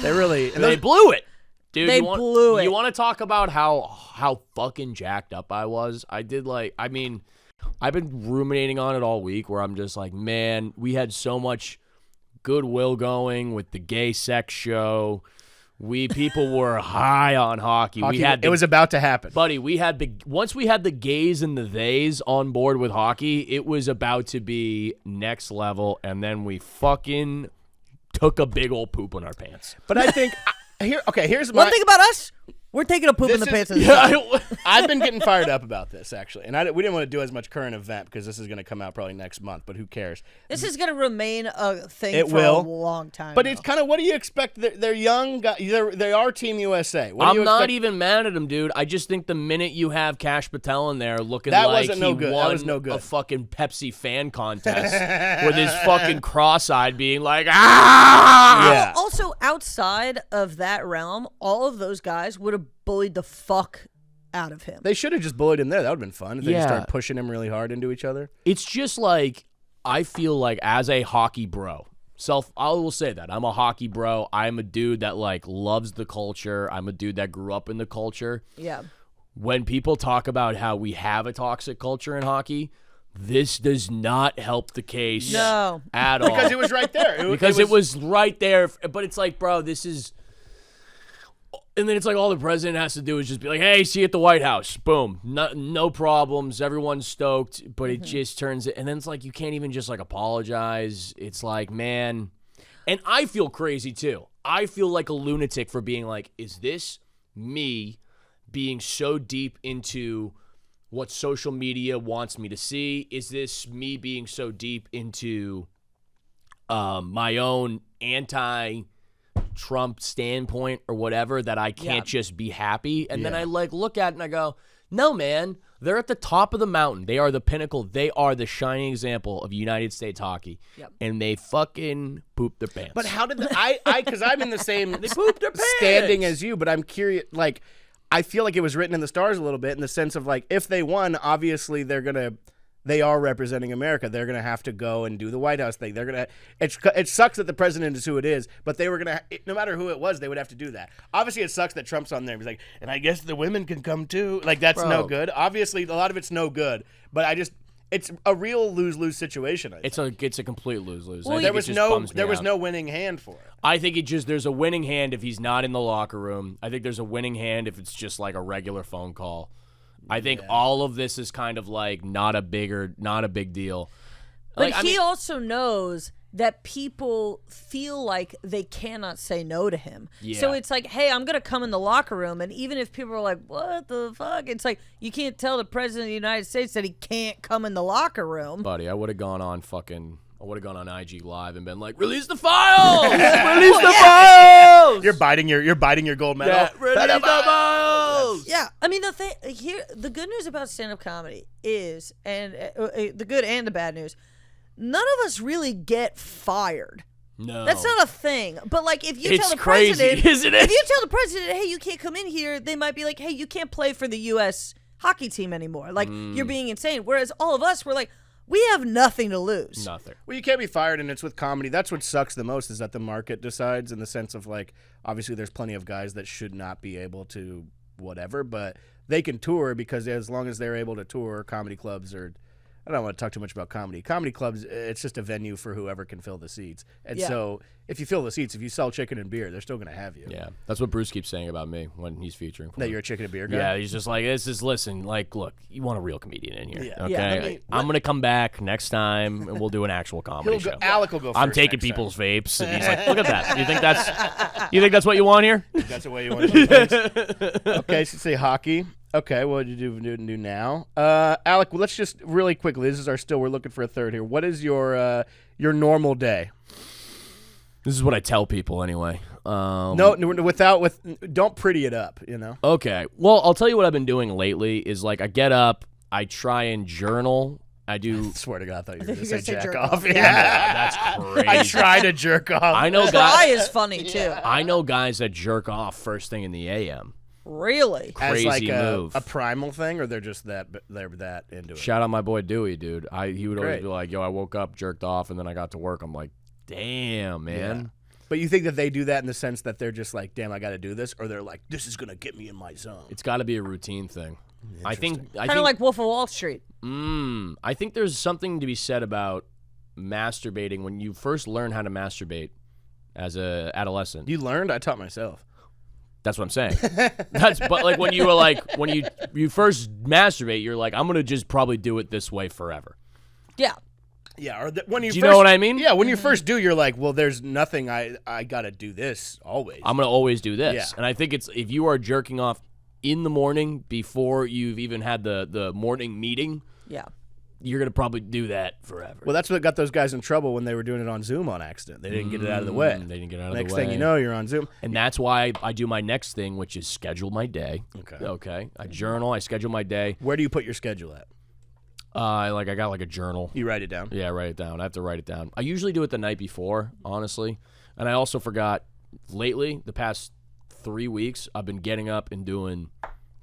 They really. And They those, blew it. Dude, They you want, blew it. You want to talk about how fucking jacked up I was? I've been ruminating on it all week where I'm just like, man, we had so much goodwill going with the gay sex show. People were high on hockey. it was about to happen. Buddy, once we had the gays and the theys on board with hockey, it was about to be next level, and then we fucking took a big old poop in our pants. But I think here's my One thing about us, we're taking a poop in the pants. I've been getting fired up about this actually, and we didn't want to do as much current event because this is going to come out probably next month. But who cares? This is going to remain a thing It for will. a long time. But it's kind of what do you expect? They're young guys. They are Team USA. What do I'm you not expect? even mad at him, dude. I just think the minute you have Cash Patel in there looking That like wasn't he no good. That won was no good. a fucking Pepsi fan contest with his fucking cross-eyed being like, ah! Yeah. Also, outside of that realm, all of those guys would have bullied the fuck out of him. They should have just bullied him there. That would have been fun. If they just Yeah. started pushing him really hard into each other. It's just like, I feel like as a hockey bro, I will say that. I'm a hockey bro. I'm a dude that like loves the culture. I'm a dude that grew up in the culture. Yeah. when people talk about how we have a toxic culture in hockey, this does not help the case No. at all. Because it was right there. It was right there. But it's like, bro, this is... And then it's like all the president has to do is just be like, hey, see you at the White House. Boom. No problems. Everyone's stoked. But it just turns it. And then it's like you can't even just like apologize. It's like, man. And I feel crazy too. I feel like a lunatic for being like, is this me being so deep into what social media wants me to see? Is this me being so deep into my own anti-Trump standpoint or whatever that I can't just be happy? And then I like look at it and I go, no, man, they're at the top of the mountain. They are the pinnacle. They are the shining example of United States hockey. And they fucking poop their pants. But how did because I'm in the same They pooped their pants. standing as you, but I'm curious, like, I feel like it was written in the stars a little bit in the sense of like, if they won, obviously they are representing America. They're going to have to go and do the White House thing. They're going to, it sucks that the president is who it is, but they were going to, no matter who it was, they would have to do that. Obviously it sucks that Trump's on there. He's like, and I guess the women can come too. Like, that's no good. Obviously a lot of it's no good, but it's a real lose-lose situation. It's a complete lose-lose. Well, I There think was it just no bums me out. winning hand for it. I think there's a winning hand if he's not in the locker room. I think there's a winning hand if it's just like a regular phone call. I think all of this is kind of like not a big deal. But Like, he also knows that people feel like they cannot say no to him. So Yeah. it's like, hey, I'm going to come in the locker room. And even if people are like, what the fuck? It's like, you can't tell the president of the United States that he can't come in the locker room. buddy, I would have gone on IG Live and been like, release the files! Release the files! You're biting your gold medal. Yeah, release the files! Yeah, I mean the good news about stand-up comedy is, and the good and the bad news, none of us really get fired. No. That's not a thing. But like, if you It's tell the crazy, president, isn't it? if you tell the president, hey, you can't come in here, they might be like, hey, you can't play for the U.S. hockey team anymore. Like, you're being insane. Whereas all of us, we're like, we have nothing to lose. Nothing. Well, you can't be fired, and it's with comedy. That's what sucks the most is that the market decides in the sense of, like, obviously there's plenty of guys that should not be able to whatever, but they can tour because as long as they're able to tour, comedy clubs are – I don't want to talk too much about comedy. Comedy clubs, it's just a venue for whoever can fill the seats. And so if you fill the seats, if you sell chicken and beer, they're still going to have you. Yeah, that's what Bruce keeps saying about me when he's featuring. That you're a chicken and beer guy? Yeah, he's just like, listen, like, look, you want a real comedian in here, Yeah. okay? Yeah, I mean, I'm going to come back next time, and we'll do an actual comedy show. Alec will go first. I'm taking next time. people's vapes, and he's like, look at that. You think that's what you want here? That's the way you want to do things. Okay, so say hockey. Okay, what did you do now? Alec, well, let's just really quickly. This is we're looking for a third here. What is your normal day? This is what I tell people anyway. No, don't pretty it up, you know? Okay. Well, I'll tell you what I've been doing lately is like I get up, I try and journal. I do. Swear to God, I thought you were I going to think say you're jack gonna say off. jerk off. Yeah. That's crazy. I try to jerk off. I know Try guys. is funny too. I know guys that jerk off first thing in the AM. Really? As Crazy like move. a primal thing, or they're that into it? Shout out my boy Dewey, dude. He would always Great. be like, "Yo, I woke up, jerked off, and then I got to work." I'm like, "Damn, man." But you think that they do that in the sense that they're just like, damn, I got to do this? Or they're like, this is going to get me in my zone? It's got to be a routine thing. I think Kind of like Wolf of Wall Street. I think there's something to be said about masturbating when you first learn how to masturbate as a adolescent. You learned? I taught myself. That's what I'm saying. But like when you were like when you first masturbate, you're like, I'm gonna just probably do it this way forever. Yeah. Yeah, or when you Do you know what I mean? Yeah, when you first do, you're like, well, there's nothing I got to do this always. I'm gonna always do this. Yeah. And I think it's if you are jerking off in the morning before you've even had the morning meeting, Yeah. you're gonna probably do that forever. Well, that's what got those guys in trouble when they were doing it on Zoom on accident. They didn't get it out of the way. They didn't get it out of Next the way. thing you know, you're on Zoom. And that's why I do my next thing, which is schedule my day. Okay. I journal. I schedule my day. Where do you put your schedule at? I got like a journal. You write it down. Yeah, write it down. I have to write it down. I usually do it the night before, honestly. And I also forgot lately, the past 3 weeks, I've been getting up and doing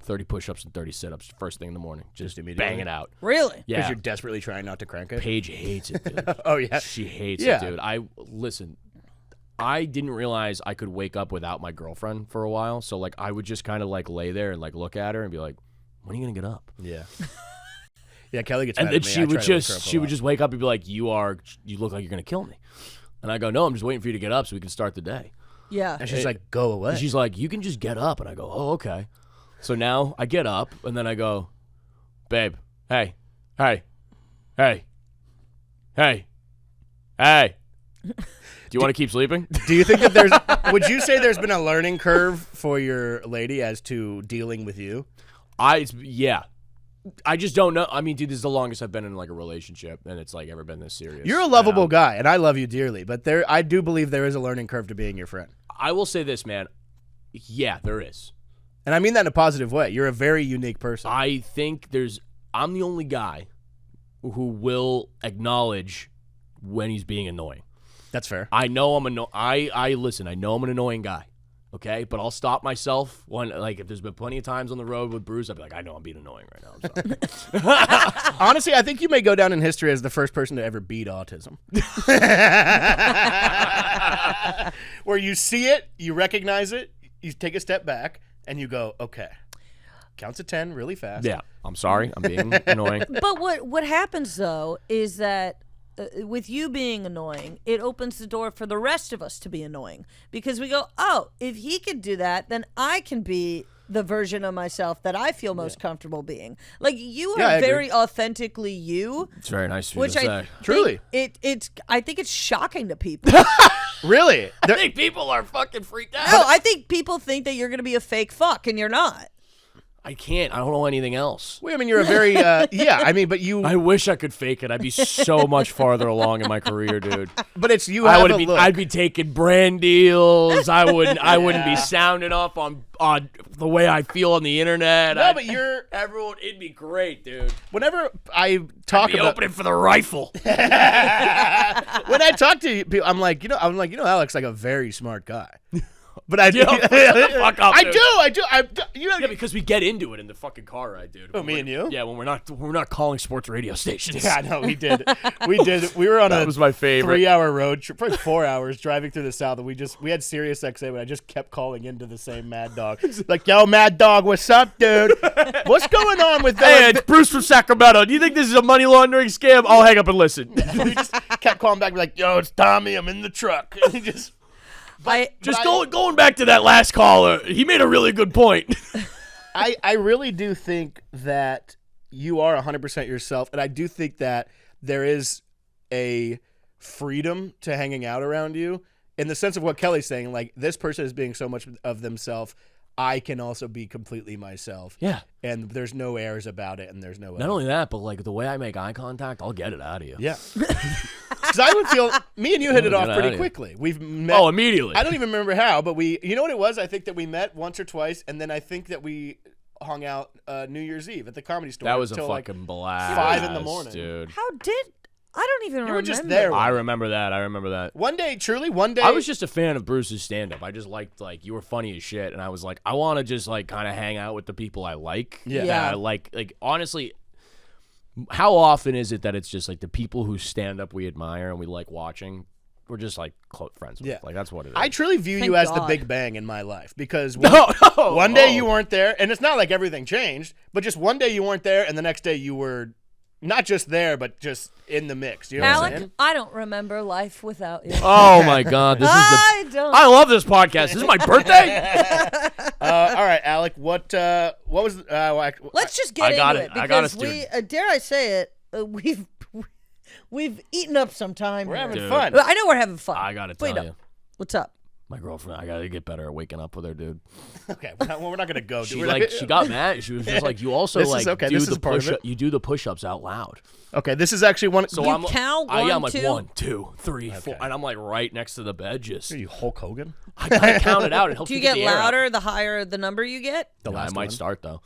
30 push-ups and 30 sit-ups first thing in the morning. Just immediately? bang it out. Really? Yeah. Because you're desperately trying not to crank it. Paige hates it, dude. Oh, yeah? She hates Yeah. it, dude. Listen, I didn't realize I could wake up without my girlfriend for a while. So, like, I would just kind of, like, lay there and, like, look at her and be like, when are you gonna get up? Yeah. Yeah, Kelly gets And mad then at me. she I would try to wake her up just a lot. wake up and be like, you look like you're gonna kill me. And I go, no, I'm just waiting for you to get up so we can start the day. Yeah. And she's like, go away. And she's like, you can just get up. And I go, oh, okay. So now I get up, and then I go, babe, hey. Do you want to keep sleeping? Do you think that would you say there's been a learning curve for your lady as to dealing with you? Yeah. I just don't know. I mean, dude, this is the longest I've been in like a relationship, and it's like ever been this serious. You're a lovable guy, and I love you dearly, but I do believe there is a learning curve to being your friend. I will say this, man. Yeah, there is. And I mean that in a positive way. You're a very unique person. I think I'm the only guy who will acknowledge when he's being annoying. That's fair. I know listen, I know I'm an annoying guy. Okay, but I'll stop myself when, like, if there's been plenty of times on the road with Bruce, I'll be like, I know I'm being annoying right now. I'm sorry. Honestly, I think you may go down in history as the first person to ever beat autism. Where you see it, you recognize it, you take a step back, and you go, okay. Counts to 10 really fast. Yeah, I'm sorry. I'm being annoying. But what happens though is that with you being annoying, it opens the door for the rest of us to be annoying because we go, oh, if he could do that, then I can be the version of myself that I feel most comfortable being. Like you are very authentically you. It's very nice of you Which to I say. Truly. I think it's shocking to people. Really? I think people are fucking freaked out. No, I think people think that you're going to be a fake fuck and you're not. I can't. I don't know anything else. Well, I mean, you're a very, but you, I wish I could fake it. I'd be so much farther along in my career, dude. but it's you have a look. I'd be taking brand deals. I wouldn't be sounding off on the way I feel on the internet. No, but it'd be great, dude. Whenever I talk I'd be about opening for the rifle. when I talk to people, I'm like, Alex like a very smart guy. But I do. Yo, shut the fuck up, dude. I do. Yeah, because we get into it in the fucking car ride, dude. Oh, me and you? Yeah, when we're not calling sports radio stations. Yeah, no, we did. We were on That was my favorite. 3-hour road trip, probably 4 hours driving through the South, and we had Sirius XM, but I just kept calling into the same Mad Dog. Like, yo, Mad Dog, what's up, dude? What's going on with that? Hey, it's Bruce from Sacramento. Do you think this is a money laundering scam? I'll hang up and listen. We just kept calling back, like, yo, it's Tommy, I'm in the truck. And he just. Going back to that last caller, he made a really good point. I really do think that you are 100% yourself, and I do think that there is a freedom to hanging out around you in the sense of what Kelly's saying. Like, this person is being so much of themselves. I can also be completely myself. Yeah. And there's no airs about it, and there's no. Not only that, but like the way I make eye contact, I'll get it out of you. Yeah. Because I would feel me and you hit it off pretty quickly. We've met. Oh, immediately. I don't even remember how, but you know what it was? I think that we met once or twice, and then I think that we hung out New Year's Eve at the Comedy Store. That was a until, fucking blast. 5 in the morning, dude. How did I don't even remember. You were just there. I remember that. One day. I was just a fan of Bruce's stand-up. I just liked, like, you were funny as shit, and I was like, I want to just, like, kind of hang out with the people I like. Yeah. Yeah. I like, honestly, how often is it that it's just, like, the people whose stand-up we admire and we like watching, we're just, like, close friends with? Yeah. Like, that's what it is. I truly view Thank you as the God. Big Bang in my life because No, one day you weren't there, and it's not like everything changed, but just one day you weren't there, and the next day you were not just there, but just in the mix. You know what I'm Alec, saying? I don't remember life without you. Oh, my God. This is I don't. I love this podcast. This is my birthday? All right, Alec. What was? Let's just get got into it. it I got us, because dude. dare I say it, we've eaten up some time. We're having Dude. fun. I know we're having fun. I got to Wait tell up. you. What's up? My girlfriend, I got to get better at waking up with her, dude. Okay, we're not gonna go. She got mad. She was just like, you also This is like okay. do This the is part of push it. you do the push-ups out loud. Okay, this is actually one. So You I'm count I'm one, like two? 1, 2, 3, 4, and I'm like right next to the bed. Just Are you Hulk Hogan? I gotta count it out. It helps Do you me get get the air out. louder the higher the number you get? The Yeah, I last might one. start though.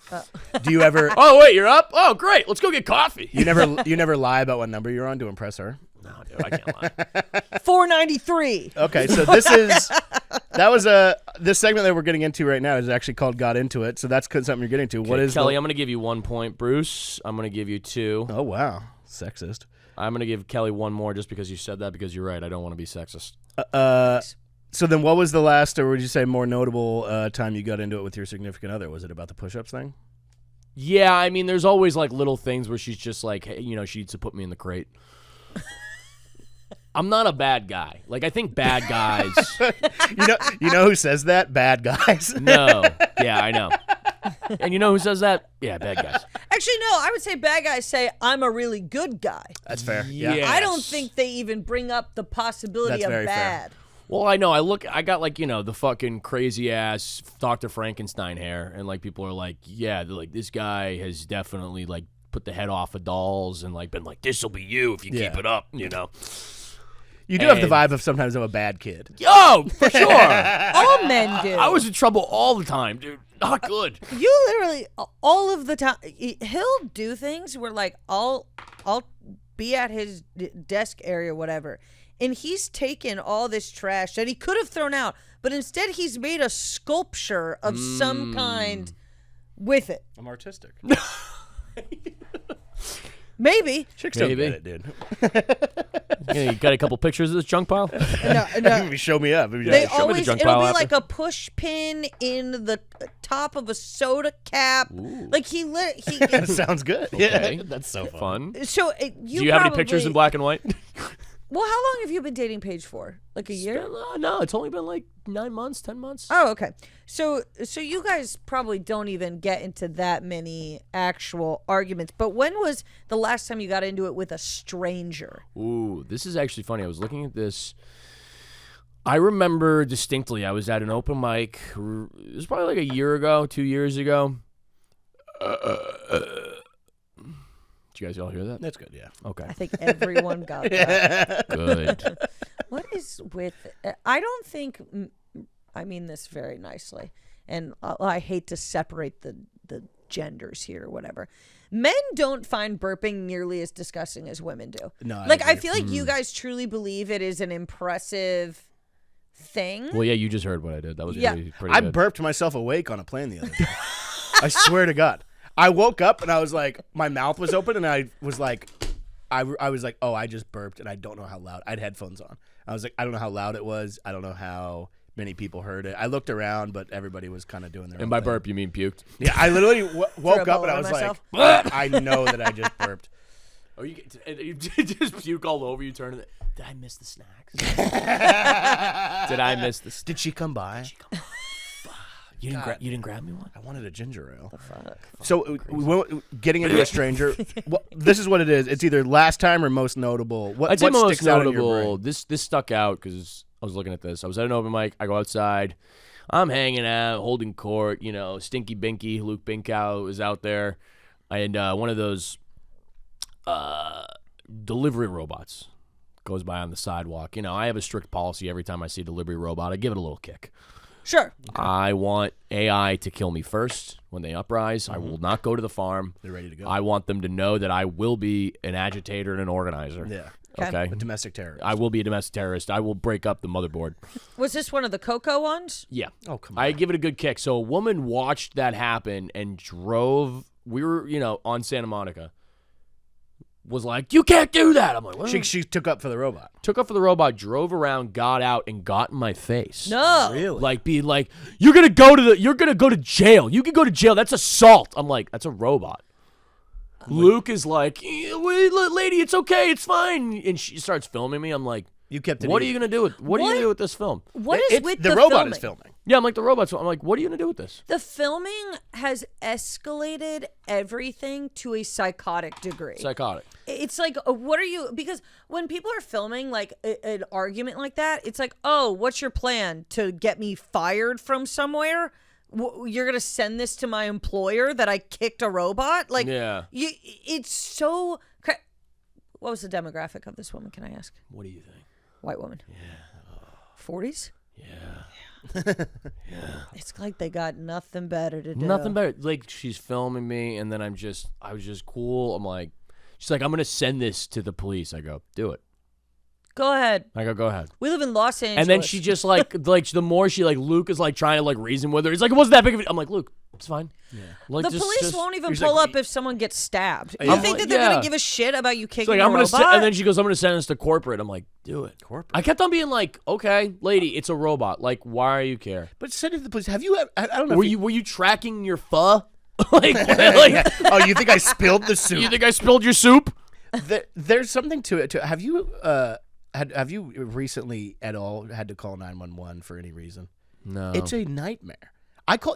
Do you ever? Oh wait, you're up. Oh great, let's go get coffee. You never lie about what number you're on to impress her. No, dude, I can't lie. 493. Okay, so this segment that we're getting into right now is actually called "Got Into It." So that's something you're getting to. What is Kelly? I'm gonna give you 1 point. Bruce, I'm gonna give you 2. Oh wow, sexist. I'm gonna give Kelly 1 more just because you said that. Because you're right. I don't want to be sexist. So then, what was the last, or would you say more notable time you got into it with your significant other? Was it about the push-ups thing? Yeah, I mean, there's always like little things where she's just like, hey, she needs to put me in the crate. I'm not a bad guy. Like, I think bad guys. You know who says that? Bad guys. No. Yeah, I know. And you know who says that? Yeah, bad guys. Actually, no. I would say bad guys say I'm a really good guy. That's fair. Yeah. Yes. I don't think they even bring up the possibility That's of very bad. fair. Well, I know. I got like, the fucking crazy ass Dr. Frankenstein hair. And like people are like, yeah, they're like, this guy has definitely like put the head off of dolls and like been like, this will be you if you keep it up, You do have the vibe of sometimes I'm a bad kid. Yo, for sure. All men do. I was in trouble all the time, dude. Not good. You literally all of the time. He'll do things where like I'll be at his desk area, whatever, and he's taken all this trash that he could have thrown out, but instead he's made a sculpture of some kind with it. I'm artistic. Maybe. Chicks don't get it, dude. You got a couple pictures of this junk pile? No. Maybe show me up. They show me the always junk it'll pile be after. like a push pin in the top of a soda cap. Ooh. Like he That sounds good. Okay. Yeah, that's so fun. So Do you have any pictures in black and white? Well, how long have you been dating Paige for? Like a year? No, it's only been like 9 months, 10 months. Oh, okay. So you guys probably don't even get into that many actual arguments. But when was the last time you got into it with a stranger? Ooh, this is actually funny. I was looking at this. I remember distinctly. I was at an open mic. It was probably like a year ago, 2 years ago. Did you guys all hear that? That's good, yeah. Okay. I think everyone got that. Good. What is with? I don't think. I mean this very nicely, and I hate to separate the genders here or whatever. Men don't find burping nearly as disgusting as women do. No, I feel like you guys truly believe it is an impressive thing. Well, yeah, you just heard what I did. That was pretty I good. burped myself awake on a plane the other day. I swear to God. I woke up and I was like, my mouth was open and I was like, I was like, oh, I just burped and I don't know how loud. I had headphones on. I was like, I don't know how loud it was. I don't know how many people heard it. I looked around, but everybody was kind of doing their own And by thing. burp, you mean puked? Yeah, I literally woke up and I on was myself. like, I know that I just burped. Oh, you just puke all over you, turning it. Did I miss the snacks? Did I miss the snacks? Did she come by? You didn't grab me one? I wanted a ginger ale. Fuck. So getting into a stranger, well, this is what it is. It's either last time or most notable. I'd say what most sticks out in your notable. brain? This stuck out because I was looking at this. I was at an open mic. I go outside. I'm hanging out, holding court. Stinky Binky, Luke Binkow is out there, and one of those delivery robots goes by on the sidewalk. I have a strict policy. Every time I see a delivery robot, I give it a little kick. Sure. I want AI to kill me first when they uprise. I will not go to the farm. They're ready to go. I want them to know that I will be an agitator and an organizer. Yeah. Okay. A domestic terrorist. I will be a domestic terrorist. I will break up the motherboard. Was this one of the Coco ones? Yeah. Oh, come on. I give it a good kick. So a woman watched that happen and drove. We were, on Santa Monica. Was like, you can't do that. I'm like, what? She took up for the robot. Took up for the robot, drove around, got out, and got in my face. No. Really? Like being like, you're gonna go to jail. You can go to jail. That's assault. I'm like, that's a robot. Luke is like, lady, it's okay, it's fine. And she starts filming me. I'm like, You kept it. what are you gonna do with are you gonna do with this film? What is with the the robot filming? is filming. Yeah, I'm like the robot's. I'm like, what are you gonna do with this? The filming has escalated everything to a psychotic degree. Psychotic. It's like, what are you? Because when people are filming like an argument like that, it's like, oh, what's your plan to get me fired from somewhere? You're gonna send this to my employer that I kicked a robot? Like, Yeah. It's so. What was the demographic of this woman? Can I ask? What do you think? White woman. Yeah. 40s. Yeah. It's like they got nothing better to do. Nothing better. Like she's filming me, and then I was just cool. I'm like, she's like, I'm gonna send this to the police. I go, do it. Go ahead. I go ahead. We live in Los Angeles. And then she just like the more she Luke is like trying to like reason with her. He's like, it wasn't that big of a. I'm like, Luke, it's fine. Yeah. Like, the police won't even he's pull like, up if someone gets stabbed. Yeah. You think that they're Yeah. gonna give a shit about you She's kicking like, a I'm gonna robot? and then she goes, I'm gonna send this to corporate. I'm like, do it. Corporate. I kept on being like, okay, lady, it's a robot. Like, why are you care? But send it to the police. Have you? I don't know. Were you tracking your pho? Oh, you think I spilled the soup? You think I spilled your soup? There's something to it too. Have you have you recently at all had to call 911 for any reason? No. It's a nightmare.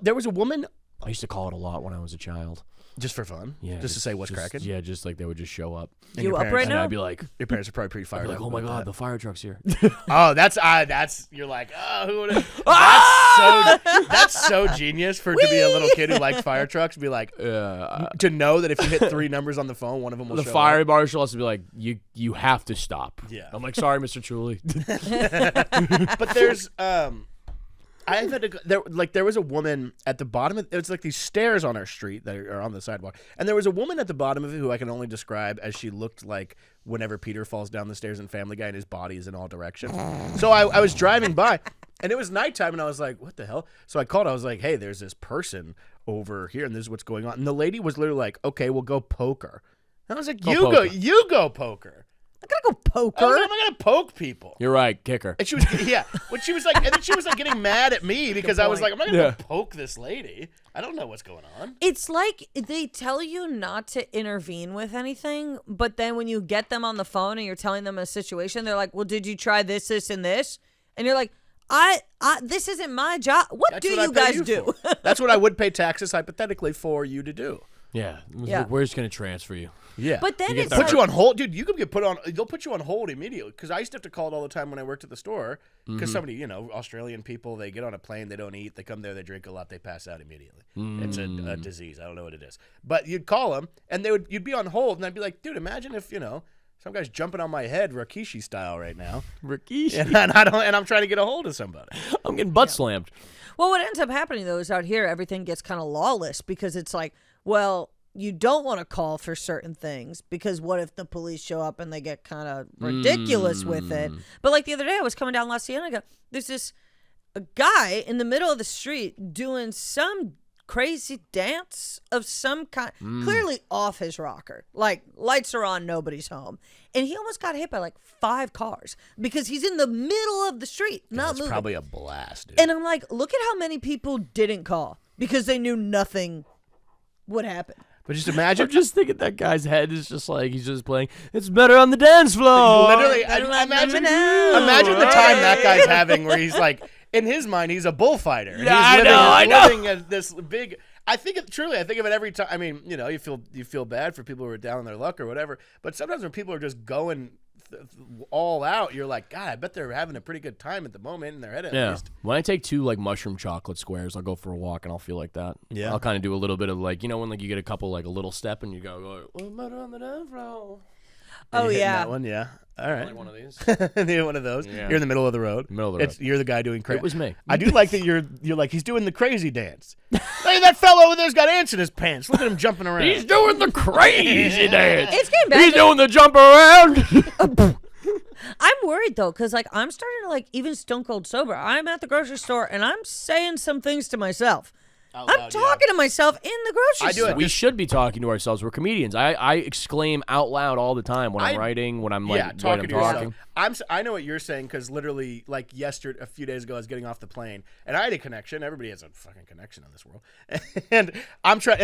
There was a woman. I used to call it a lot when I was a child. Just for fun? Yeah. Just to say what's cracking? Yeah, just like they would just show up. And You your up parents- right And now? I'd be like, Your parents are probably pretty fired up. oh my about God, that. the fire truck's here. Oh, that's you're like, oh, who would that's so genius to be a little kid who likes fire trucks. Be like, to know that if you hit 3 numbers on the phone, one of them will The show fire up. marshal has to be like, you have to stop. Yeah. I'm like, sorry, Mr. Truly. But there's I've had to go, there was a woman at the bottom of it's like these stairs on our street that are on the sidewalk, and there was a woman at the bottom of it who I can only describe as she looked like whenever Peter falls down the stairs in Family Guy and his body is in all directions. So I was driving by and it was nighttime and I was like, what the hell? So I called. I was like, hey, there's this person over here and this is what's going on. And the lady was literally like, okay, we'll go poke her. And I was like, you go poke her. I'm gonna go poke I was her. like, I'm not gonna poke people. You're right, kick her. And she was, when she was like, and then she was like getting mad at me because I was like, I'm not gonna go poke this lady. I don't know what's going on. It's like they tell you not to intervene with anything, but then when you get them on the phone and you're telling them a situation, they're like, well, did you try this, this, and this? And you're like, this isn't my job. What do you guys do? That's what I would pay taxes hypothetically for you to do. Yeah. Yeah. We're just going to transfer you. Yeah. But then it's put you on hold, dude. You could get put on. They'll put you on hold immediately. Because I used to have to call it all the time when I worked at the store. Because somebody, Australian people, they get on a plane, they don't eat, they come there, they drink a lot, they pass out immediately. It's a disease. I don't know what it is. But you'd call them, and you'd be on hold, and I'd be like, dude, imagine if some guy's jumping on my head, Rikishi style, right now. Rikishi. And I'm trying to get a hold of somebody. I'm getting butt slammed. Well, what ends up happening, though, is out here, everything gets kind of lawless because it's like, well, you don't want to call for certain things because what if the police show up and they get kind of ridiculous with it? But like the other day, I was coming down La Cienega. There's a guy in the middle of the street doing some crazy dance of some kind, clearly off his rocker. Like lights are on, nobody's home. And he almost got hit by like 5 cars because he's in the middle of the street, not moving. Probably a blast, dude. And I'm like, look at how many people didn't call because they knew nothing would happen. But just imagine. I'm just thinking that guy's head is just like he's just playing. It's better on the dance floor. Literally, imagine the time that guy's having where he's like, in his mind, he's a bullfighter. Yeah, I know. Living as this big. I think of it every time. I mean, you feel bad for people who are down on their luck or whatever. But sometimes when people are just going all out, you're like, God, I bet they're having a pretty good time at the moment in their head at least. When I take 2 like mushroom chocolate squares, I'll go for a walk and I'll feel like that. Yeah. I'll kind of do a little bit of like, when like you get a couple like a little step and you go, well, better on the dance floor. Oh, Hitting yeah. that one, yeah. All right. Like one of these. You're one of those. Yeah. You're in the middle of the road. Middle of the road. You're the guy doing crazy. It was me. I do like that you're like, he's doing the crazy dance. Hey, that fellow over there's got ants in his pants. Look at him jumping around. He's doing the crazy dance. It's getting bad. He's doing the jump around. I'm worried though, because like I'm starting to like even stone cold sober. I'm at the grocery store and I'm saying some things to myself. I'm talking to myself in the grocery store. We should be talking to ourselves. We're comedians. I exclaim out loud all the time when I'm writing, when I'm like when talking I'm to talking. yourself. I know what you're saying because literally, like a few days ago, I was getting off the plane and I had a connection. Everybody has a fucking connection in this world, and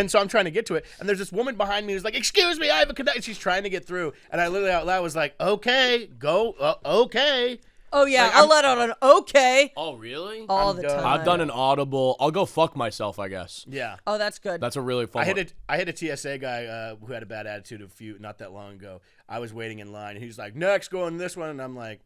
so I'm trying to get to it. And there's this woman behind me who's like, "Excuse me, I have a connection." She's trying to get through, and I literally out loud was like, "Okay, go, okay." Oh yeah, Like, I'll let out an okay Oh really? all I'm the done. time. I've done an audible. I'll go fuck myself, I guess. Yeah. Oh, that's good. That's a really fun one. I hit a TSA guy who had a bad attitude not that long ago. I was waiting in line, and he's like, "Next, go on this one," and I'm like,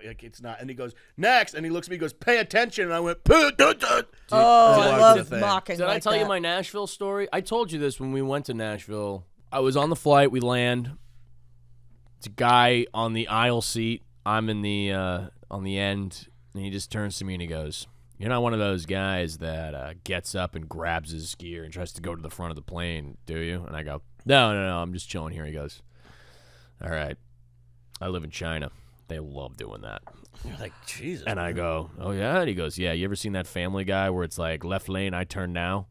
"It's not." And he goes, "Next," and he looks at me, and goes, "Pay attention," and I went, "Pay attention." Oh, I That's love the thing. mocking. Did like I tell you that. my Nashville story? I told you this when we went to Nashville. I was on the flight. We land. It's a guy on the aisle seat. I'm in the on the end, and he just turns to me and he goes, "You're not one of those guys that gets up and grabs his gear and tries to go to the front of the plane, do you?" And I go, No, I'm just chilling here." He goes, "All right, I live in China. They love doing that." You're like, Jesus. And I go, "Oh yeah?" And he goes, "Yeah, you ever seen that Family Guy where it's like left lane, I turn now?"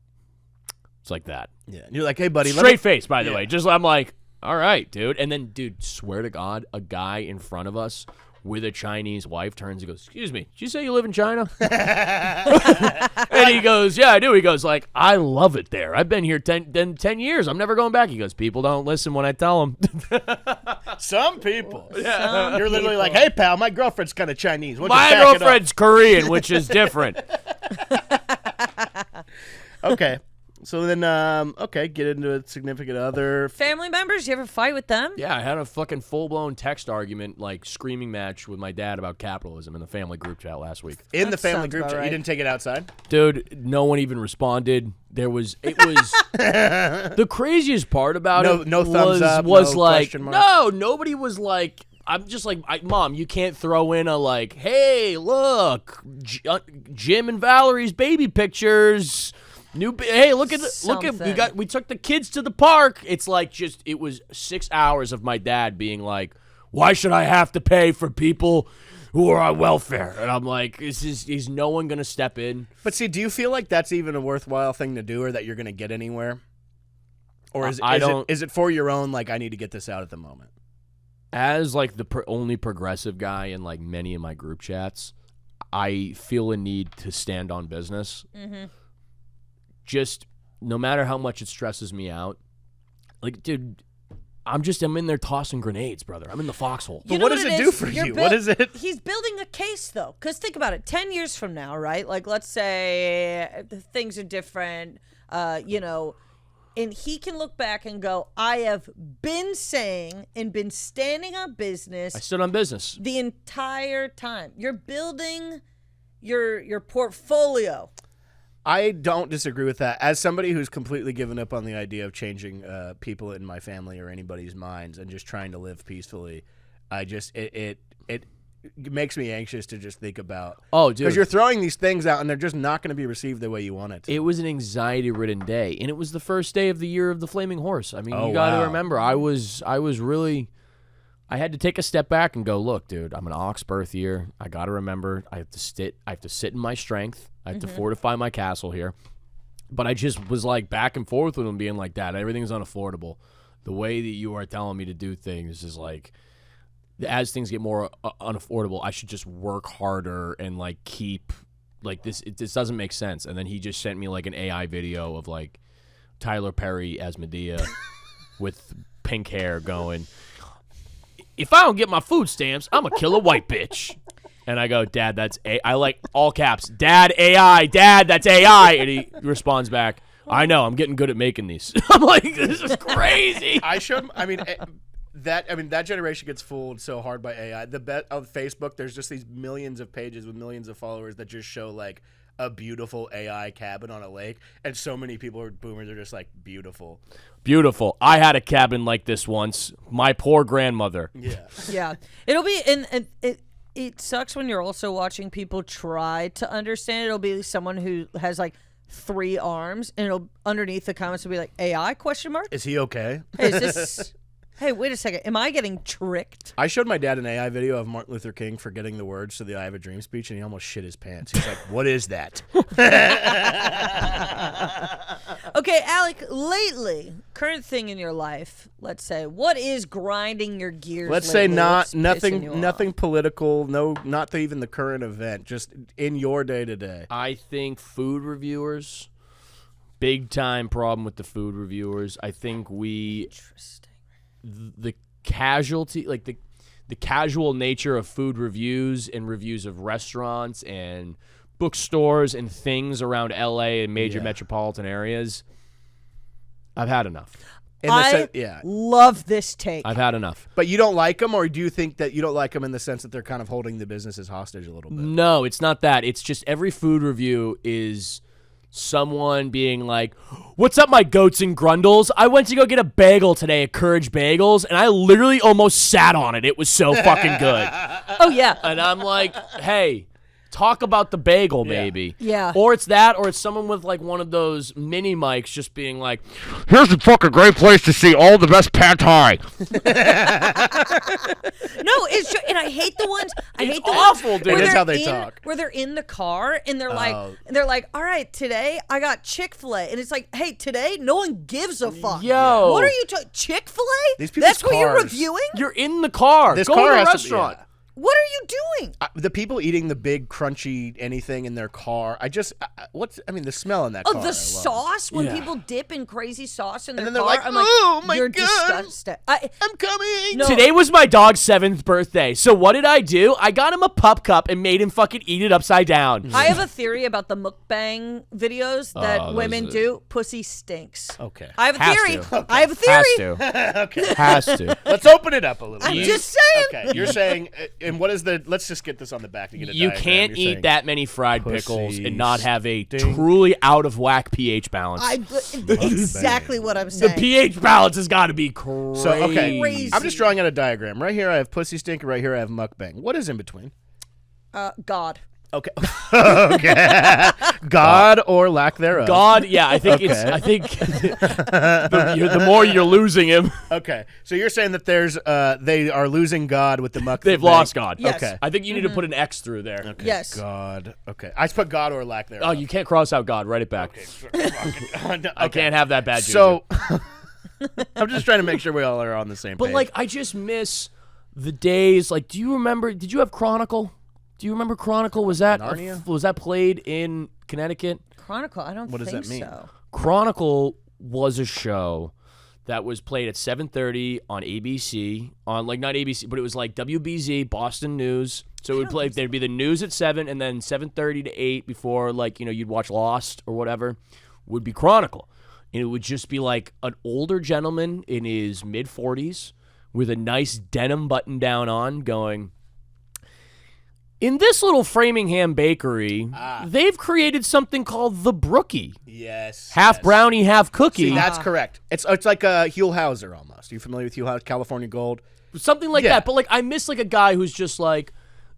It's like that. Yeah. And you're like, "Hey, buddy." Straight face, by the way. Just I'm like, all right, dude. And then, dude, swear to God, a guy in front of us with a Chinese wife turns and goes, "Excuse me, did you say you live in China?" And he goes, "Yeah, I do." He goes, like, "I love it there. I've been here 10 years. I'm never going back." He goes, "People don't listen when I tell them." Some people. Some You're literally people. like, "Hey, pal, my girlfriend's kind of Chinese. Why don't you My back it up?" girlfriend's Korean, which is different. Okay. So then, get into a significant other. Family members, you ever fight with them? Yeah, I had a fucking full-blown text argument, like screaming match with my dad about capitalism in the family group chat last week. In the That family sounds group about chat. right. You didn't take it outside? Dude, no one even responded. It was the craziest part about No- it. no thumbs up, Was no like, question mark? no, nobody was like. I'm just like, Mom, you can't throw in a like, hey, look, Jim and Valerie's baby pictures. Hey, look at Something. we took the kids to the park. It's like it was 6 hours of my dad being like, why should I have to pay for people who are on welfare? And I'm like, is no one gonna step in? But see, do you feel like that's even a worthwhile thing to do, or that you're going to get anywhere? Or is it for your own, like, I need to get this out at the moment? As like the only progressive guy in like many of my group chats, I feel a need to stand on business. Mm-hmm. Just no matter how much it stresses me out, like, dude, I'm in there tossing grenades, brother. I'm in the foxhole. But what does it do for you? What is it? He's building a case, though. Because think about it. 10 years from now, right? Like, let's say things are different, and he can look back and go, I have been saying and been standing on business I stood on business. the entire time. You're building your portfolio. I don't disagree with that. As somebody who's completely given up on the idea of changing people in my family or anybody's minds and just trying to live peacefully, it makes me anxious to just think about. Oh, dude. Because you're throwing these things out and they're just not going to be received the way you want it to. It was an anxiety-ridden day, and it was the first day of the year of the Flaming Horse. I mean, Oh, you got to wow. remember, I was really. I had to take a step back and go, look, dude, I'm an ox birth year. I got to remember, I have to sit in my strength. I have to fortify my castle here. But I just was like back and forth with him, being like, Dad, everything's unaffordable. The way that you are telling me to do things is like, as things get more unaffordable, I should just work harder and like keep like this. This doesn't make sense. And then he just sent me like an AI video of like Tyler Perry as Medea with pink hair going, if I don't get my food stamps, I'm going to kill a white bitch. And I go, Dad, that's I like all caps. Dad, AI. Dad, that's AI. And he responds back, I know. I'm getting good at making these. I'm like, this is crazy. That generation gets fooled so hard by AI. The bet of Facebook, there's just these millions of pages with millions of followers that just show like a beautiful AI cabin on a lake, and so many boomers are just like beautiful. Beautiful. I had a cabin like this once. My poor grandmother. Yeah. Yeah. It'll be, and it sucks when you're also watching people try to understand. It'll be someone who has like 3 arms, and it'll underneath the comments will be like, AI question mark? Is he okay? Hey, is this... Hey, wait a second. Am I getting tricked? I showed my dad an AI video of Martin Luther King forgetting the words to the I Have a Dream speech, and he almost shit his pants. He's like, what is that? Okay, Alec, lately, current thing in your life, let's say, what is grinding your gears Let's say lately? What's pissing you nothing off? political, not even the current event, just in your day-to-day. I think food reviewers, big time problem with the food reviewers. I think Interesting. the casualty, like the casual nature of food reviews and reviews of restaurants and bookstores and things around LA and major metropolitan areas. I've had enough. Love this take. I've had enough. But you don't like them, or do you think that you don't like them in the sense that they're kind of holding the businesses hostage a little bit? No, it's not that. It's just every food review is someone being like, what's up, my goats and grundles? I went to go get a bagel today at Courage Bagels, and I literally almost sat on it. It was so fucking good. Oh, yeah. And I'm like, hey, talk about the bagel, maybe. Yeah. Or it's that, or it's someone with like one of those mini mics just being like, here's a fucking great place to see all the best pad thai. No, it's true. And I hate the ones. It's awful, dude. where It is they're how they talk. Where they're in the car and they're like, all right, today I got Chick-fil-A. And it's like, hey, today no one gives a fuck. Yo. What are you talking? Chick-fil-A? These people's That's what you're cars. reviewing? You're in the car. This Go car to a has to be- restaurant. yeah. What are you doing? The people eating the big crunchy anything in their car. The smell in that car. Oh, I the love. sauce when Yeah. people dip in crazy sauce in their then they're car. like, I'm "Oh, my you're God. disgusting. I'm coming. No. Today was my dog's 7th birthday. So what did I do? I got him a pup cup and made him fucking eat it upside down. I have a theory about the mukbang videos that those women are- do. Pussy stinks. Okay. I have a Has theory. to. I have a Has theory. to. Okay. Has to. Let's open it up a little I'm bit. just saying. Okay, you're saying, and what is the? Let's just get this on the back to get a You diagram. can't You're eat saying that many fried pickles pussy and not have a stink. truly out of whack pH balance. Exactly what I'm the saying. pH balance has got to be crazy. So okay, Crazy. I'm just drawing out a diagram. Right here I have pussy stink. Right here I have mukbang. What is in between? God. Okay. Okay. God or lack thereof. God, yeah, I think it's. Okay. I think the more you're losing him, Okay. So you're saying that they are losing God with the mukbang. they've lost God. Yes. Okay. I think you need to put an X through there. Okay. Yes. God. Okay. I put God or lack thereof. Oh, you can't cross out God. Write it back. Okay. I can't have that bad juju. So I'm just trying to make sure we all are on the same But page. like, I just miss the days. Like, do you remember? Did you have Chronicle? Do you remember Chronicle? Was that Narnia? was that played in Connecticut? Chronicle. I don't What does think that mean? so. Chronicle was a show that was played at 7:30 on ABC, on like not ABC, but it was like WBZ, Boston News. So it would play. There'd be the news at 7, and then 7:30 to 8 before you'd watch Lost or whatever would be Chronicle, and it would just be like an older gentleman in his mid 40s with a nice denim button down on, going, in this little Framingham bakery, they've created something called the Brookie. yes. Half yes. brownie, half cookie. See, that's correct. It's like a Huell Hauser almost. Are you familiar with Huell Hauser, California Gold? Something like Yeah. that. But like, I miss like a guy who's just like,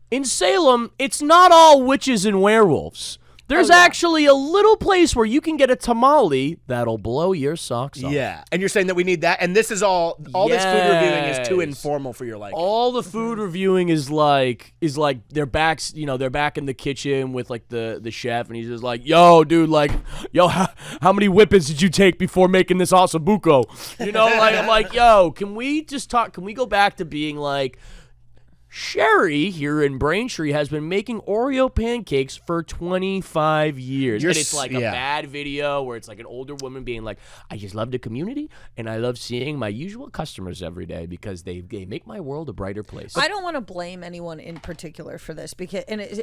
in Salem, it's not all witches and werewolves. There's actually a little place where you can get a tamale that'll blow your socks off. Yeah. And you're saying that we need that, and this is all this food reviewing is too Yes. informal for your liking. All the food reviewing is like they're back in the kitchen with like the chef, and he's just like, yo, dude, like, yo, how many whippets did you take before making this ossobuco? Like, I'm like, yo, can we just talk? Can we go back to being like, Sherry here in Braintree has been making Oreo pancakes for 25 years. You're And it's like a yeah. bad video where it's like an older woman being like, I just love the community and I love seeing my usual customers every day because they make my world a brighter place. I don't want to blame anyone in particular for this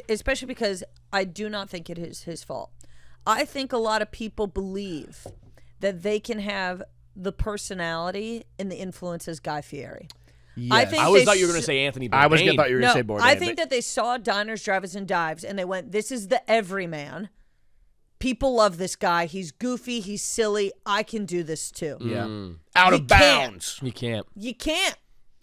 especially because I do not think it is his fault. I think a lot of people believe that they can have the personality and the influence as Guy Fieri. Yes. I think I always they thought you were going s- to say Anthony Bourdain. I was gonna thought you were No, gonna say Bourdain. I think that they saw Diners, Drive-Ins, and Dives, and they went, this is the everyman. People love this guy. He's goofy. He's silly. I can do this too. yeah. Out You of can't. bounds. You can't. You can't.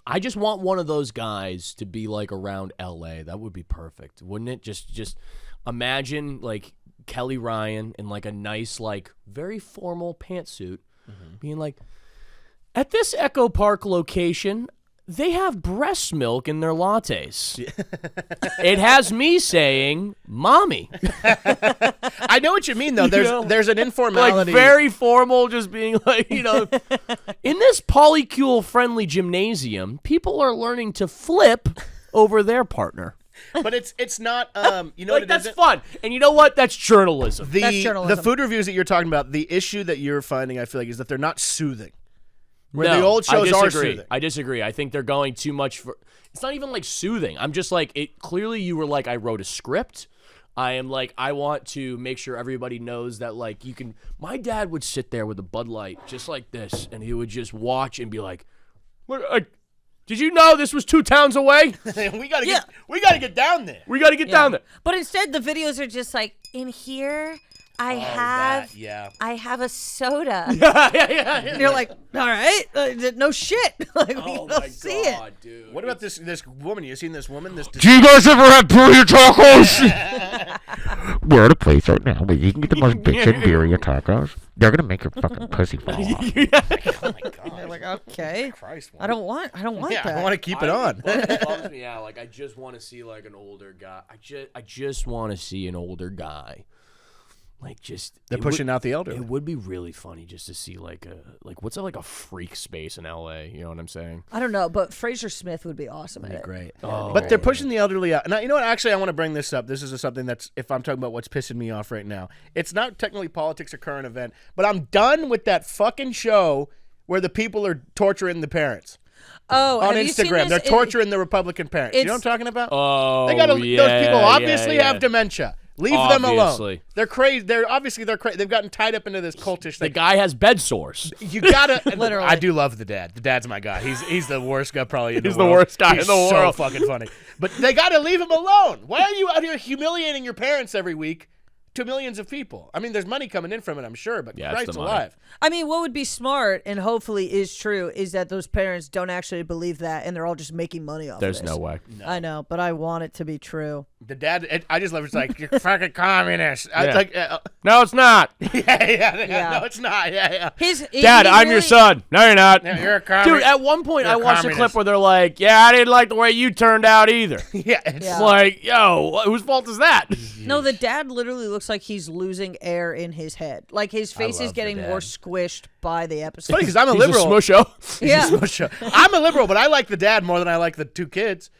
I just want one of those guys to be like around LA. That would be perfect, wouldn't it? Just imagine like Kelly Ryan in like a nice, like very formal pantsuit, being like, at this Echo Park location, they have breast milk in their lattes. It has me saying, "Mommy." I know what you mean though. There's an Like informality. very formal, just being like, in this polycule friendly gymnasium, people are learning to flip over their partner. but it's not what Like it that's isn't? fun. And you know what? That's journalism. That's journalism. The food reviews that you're talking about, the issue that you're finding, I feel like, is that they're not soothing. Where the old shows are soothing. I disagree. I think they're going too much for. It's not even like soothing. I'm just like it. Clearly, you were like, I wrote a script. I am like, I want to make sure everybody knows that like you can. My dad would sit there with a Bud Light just like this, and he would just watch and be like, "Look, did you know this was 2 towns away? we gotta get down there. We got to get down there." But instead, the videos are just like, in here, I have a soda. yeah. And you're like, all right, no shit. Like, Oh we my don't see it. dude. What about this woman? You seen this woman? This Do you guys ever have birria tacos? We're at a place right now where you can get the most bitchin' birria tacos. They're gonna make your fucking pussy fall off. oh my god! You're like, okay, Christ, I don't want Yeah, that. I want to keep it on. It bums me out. Like I just want to see like an older guy. I just want to see an older guy Like just They're pushing out the elderly. It would be really funny just to see like what's like a freak space in L.A. You know what I'm saying? I don't know, but Fraser Smith would be awesome at it. Great. Oh. But they're pushing the elderly out. Now, you know what? Actually, I want to bring this up. This is something that's, if I'm talking about what's pissing me off right now, it's not technically politics or current event, but I'm done with that fucking show where the people are torturing the parents. Oh, On have you seen Instagram. this? They're torturing the Republican parents. You know what I'm talking about? Oh, Those people obviously have dementia. Leave them alone. Obviously. They're crazy. They're crazy. They've gotten tied up into this cultish The thing. guy has bed sores. You gotta. Literally. I do love the dad. The dad's my guy. He's the worst guy probably in the world. He's the worst guy He's in the world. So fucking funny. But they gotta leave him alone. Why are you out here humiliating your parents every week to millions of people? I mean, there's money coming in from it, I'm sure, but Yeah, it's Christ the money. alive. I mean, what would be smart and hopefully is true is that those parents don't actually believe that and they're all just making money off There's of this. no way. I know, but I want it to be true. The dad, I just love it. It's like, you're fucking communist. Yeah. It's like, No, it's not. Yeah. no, it's not. Yeah. Dad, I'm your son. No, you're not. Yeah, you're a communist. Dude, at one point You're I a watched a clip communist. where they're like, yeah, I didn't like the way you turned out either. Yeah, it's Yeah. Like, yo, whose fault is that? No, the dad literally looks like he's losing air in his head. Like his face is love the getting dad. more squished by the episode. funny because I'm a He's liberal. a smusho. Yeah. I'm a liberal, but I like the dad more than I like the two kids.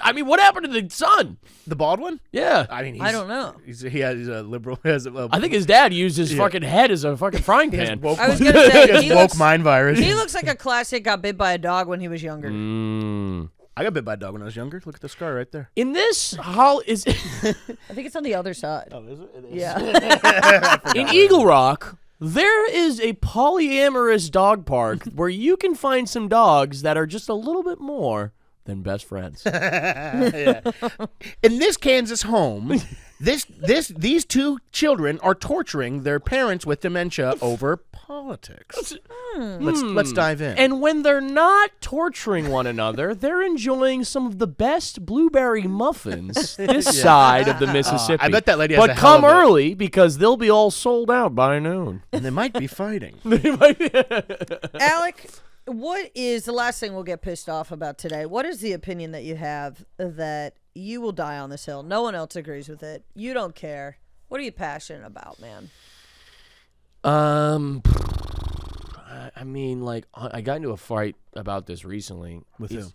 I mean, what happened to the son? The bald one? Yeah. I mean, I don't know. He's a liberal. He has a, I think his dad used his fucking head as a fucking frying he has pan. woke, I was gonna say, he has he woke looks- mind virus. He looks like a classic got bit by a dog when he was younger. I got bit by a dog when I was younger. Look at the scar right there. In this, how is I think it's on the other side. Oh, is it? It is. Yeah. in Eagle Rock, there is a polyamorous dog park where you can find some dogs that are just a little bit more than best friends. Yeah. In this Kansas home, these two children are torturing their parents with dementia over politics. Let's dive in. And when they're not torturing one another, they're enjoying some of the best blueberry muffins this side of the Mississippi. I bet that lady has But a hell come of a- early because they'll be all sold out by noon. And they might be fighting. Alec, what is the last thing we'll get pissed off about today? What is the opinion that you have that you will die on this hill? No one else agrees with it. You don't care. What are you passionate about, man? I mean, like, I got into a fight about this recently. With He's who?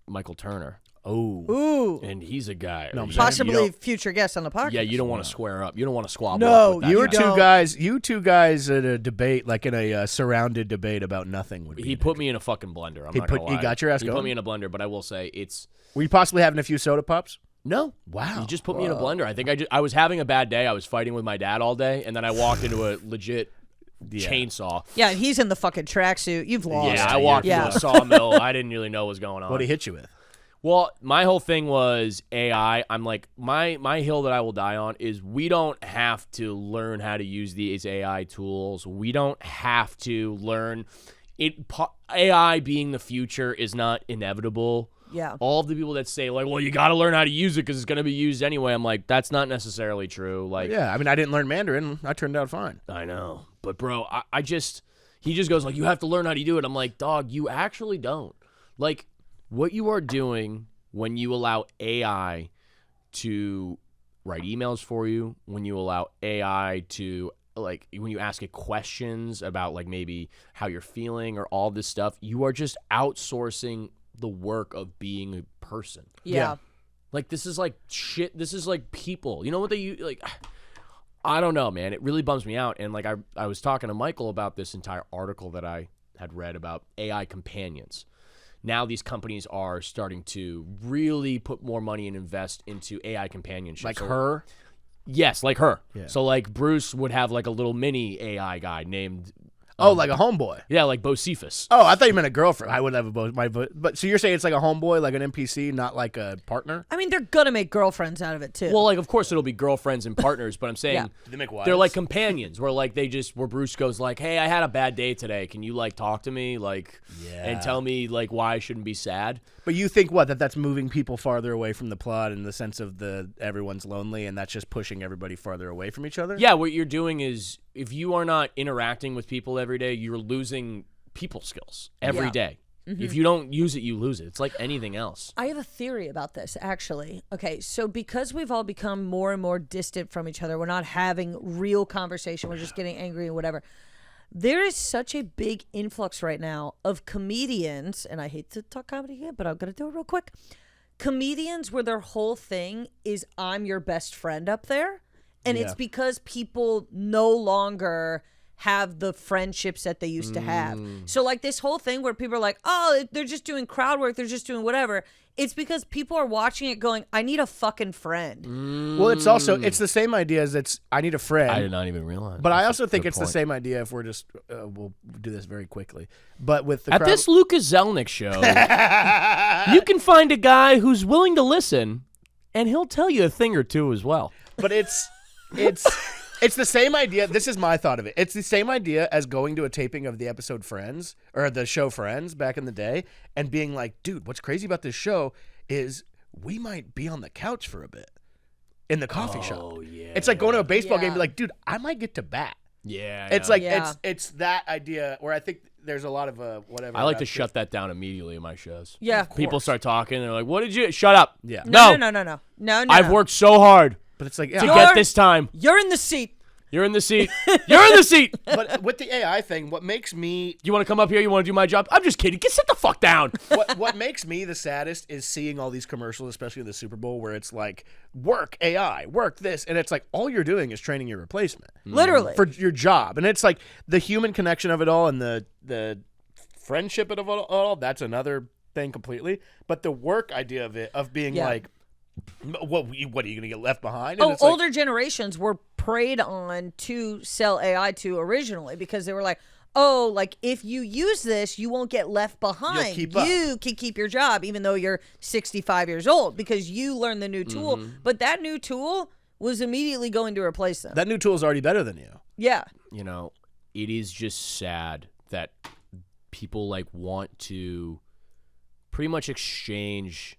Michael Turner. Oh. Ooh. And he's a guy. No, I'm you- saying- Possibly future guest on the podcast. Yeah, you don't want to square up. You don't want to squabble. No, up with that You were guy. you two guys at a debate, like in a surrounded debate about nothing. Would be He put me in a fucking blender. I'm He not gonna put- he lie. got your ass He put going? me in a blender, but I will say it's Were you possibly having a few soda pops? no. Wow. He just put me in a blender. I think I was having a bad day. I was fighting with my dad all day, and then I walked into a legit chainsaw. Yeah, he's in the fucking tracksuit. You've lost. Yeah, I walked Yeah. into a sawmill. I didn't really know what was going on. What did he hit you with? Well, my whole thing was AI. I'm like, my hill that I will die on is we don't have to learn how to use these AI tools. We don't have to learn it. AI being the future is not inevitable. Yeah. All of the people that say like, well, you got to learn how to use it because it's going to be used anyway. I'm like, that's not necessarily true. Like, Yeah, I mean, I didn't learn Mandarin. I turned out fine. I know, but bro, he just goes like, you have to learn how to do it. I'm like, dog, you actually don't. Like, what you are doing when you allow AI to write emails for you, when you allow AI to, like, when you ask it questions about, like, maybe how you're feeling or all this stuff, you are just outsourcing the work of being a person. Yeah. Like, this is like shit. This is like people. You know what they use? Like, I don't know, man. It really bums me out. And, like, I was talking to Michael about this entire article that I had read about AI companions. Now these companies are starting to really put more money and invest into AI companionship. Like So- her? Yes, like her. Yeah. So, like, Bruce would have, like, a little mini AI guy named... Oh, like a homeboy. Yeah, like Bocephus. Oh, I thought you meant a girlfriend. I would have but so you're saying it's like a homeboy, like an NPC, not like a partner? I mean, they're gonna make girlfriends out of it too. Well, like, of course it'll be girlfriends and partners, but I'm saying... Yeah. Did they make wives? They're like companions where like where Bruce goes like, hey, I had a bad day today. Can you like talk to me like and tell me like why I shouldn't be sad? But you think what? That's moving people farther away from the plot in the sense of everyone's lonely and that's just pushing everybody farther away from each other? Yeah, what you're doing is if you are not interacting with people every day, you're losing people skills every Yeah. day. If you don't use it, you lose it. It's like anything else. I have a theory about this, actually. Okay, so because we've all become more and more distant from each other, we're not having real conversation, we're just getting angry and whatever. There is such a big influx right now of comedians, and I hate to talk comedy again, but I'm going to do it real quick. Comedians where their whole thing is I'm your best friend up there. And it's because people no longer have the friendships that they used to have. So like this whole thing where people are like, oh, they're just doing crowd work, they're just doing whatever. It's because people are watching it going, I need a fucking friend. Well, it's the same idea as I need a friend. I did not even realize. But I also think it's the same idea if we're just, we'll do this very quickly. But with the At this Lucas Zelnick show, you can find a guy who's willing to listen, and he'll tell you a thing or two as well. But it's the same idea. This is my thought of it. It's the same idea as going to a taping of the episode Friends or the show Friends back in the day and being like, dude, what's crazy about this show is we might be on the couch for a bit in the coffee shop. Oh, yeah. It's like going to a baseball game and Yeah. be like, dude, I might get to bat. Yeah. It's like, Yeah. it's that idea where I think there's a lot of whatever. I like to about shut that down immediately in my shows. Yeah. People start talking, and they're like, what did you... Shut up. Yeah. No. No. I've worked so hard But it's like, to yeah. get this time. You're in the seat. You're in the seat. You're in the seat. But with the AI thing, what makes me You want to come up here? You want to do my job? I'm just kidding. Sit the fuck down. what makes me the saddest is seeing all these commercials, especially the Super Bowl, where it's like work AI, work this, and it's like all you're doing is training your replacement Literally. for your job, and it's like the human connection of it all and the friendship of it all. That's another thing completely. But the work idea of it, of being like, what are you going to get left behind? And it's like, Older generations were preyed on to sell AI to originally because they were like, oh, like if you use this, you won't get left behind. keep up. You can keep your job even though you're 65 years old because you learned the new tool. But that new tool was immediately going to replace them. that new tool is already better than you. Yeah. You know, it is just sad that people like want to pretty much exchange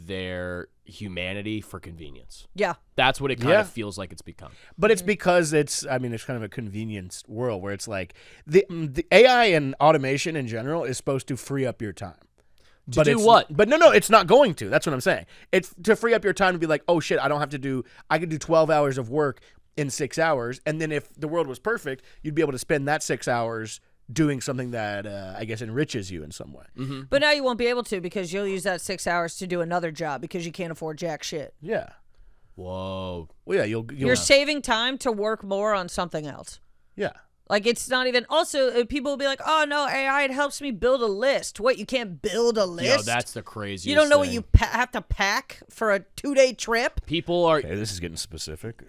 their humanity for convenience. Yeah. That's what it kind of feels like it's become. But it's because it's kind of a convenience world where it's like the AI and automation in general is supposed to free up your time. To do it's, what? But no, it's not going to. That's what I'm saying. It's to free up your time to be like, oh shit, I could do 12 hours of work in 6 hours. And then if the world was perfect, you'd be able to spend that 6 hours doing something that I guess enriches you in some way. But now you won't be able to because you'll use that 6 hours to do another job because you can't afford jack shit. Yeah. Whoa. Well, yeah, You're saving time to work more on something else. yeah. Like, it's not even... Also, people will be like, oh, no, AI, it helps me build a list. What, you can't build a list? Yo, that's the craziest You don't know what thing. you have to pack for a 2-day trip? People are... Okay, this is getting specific.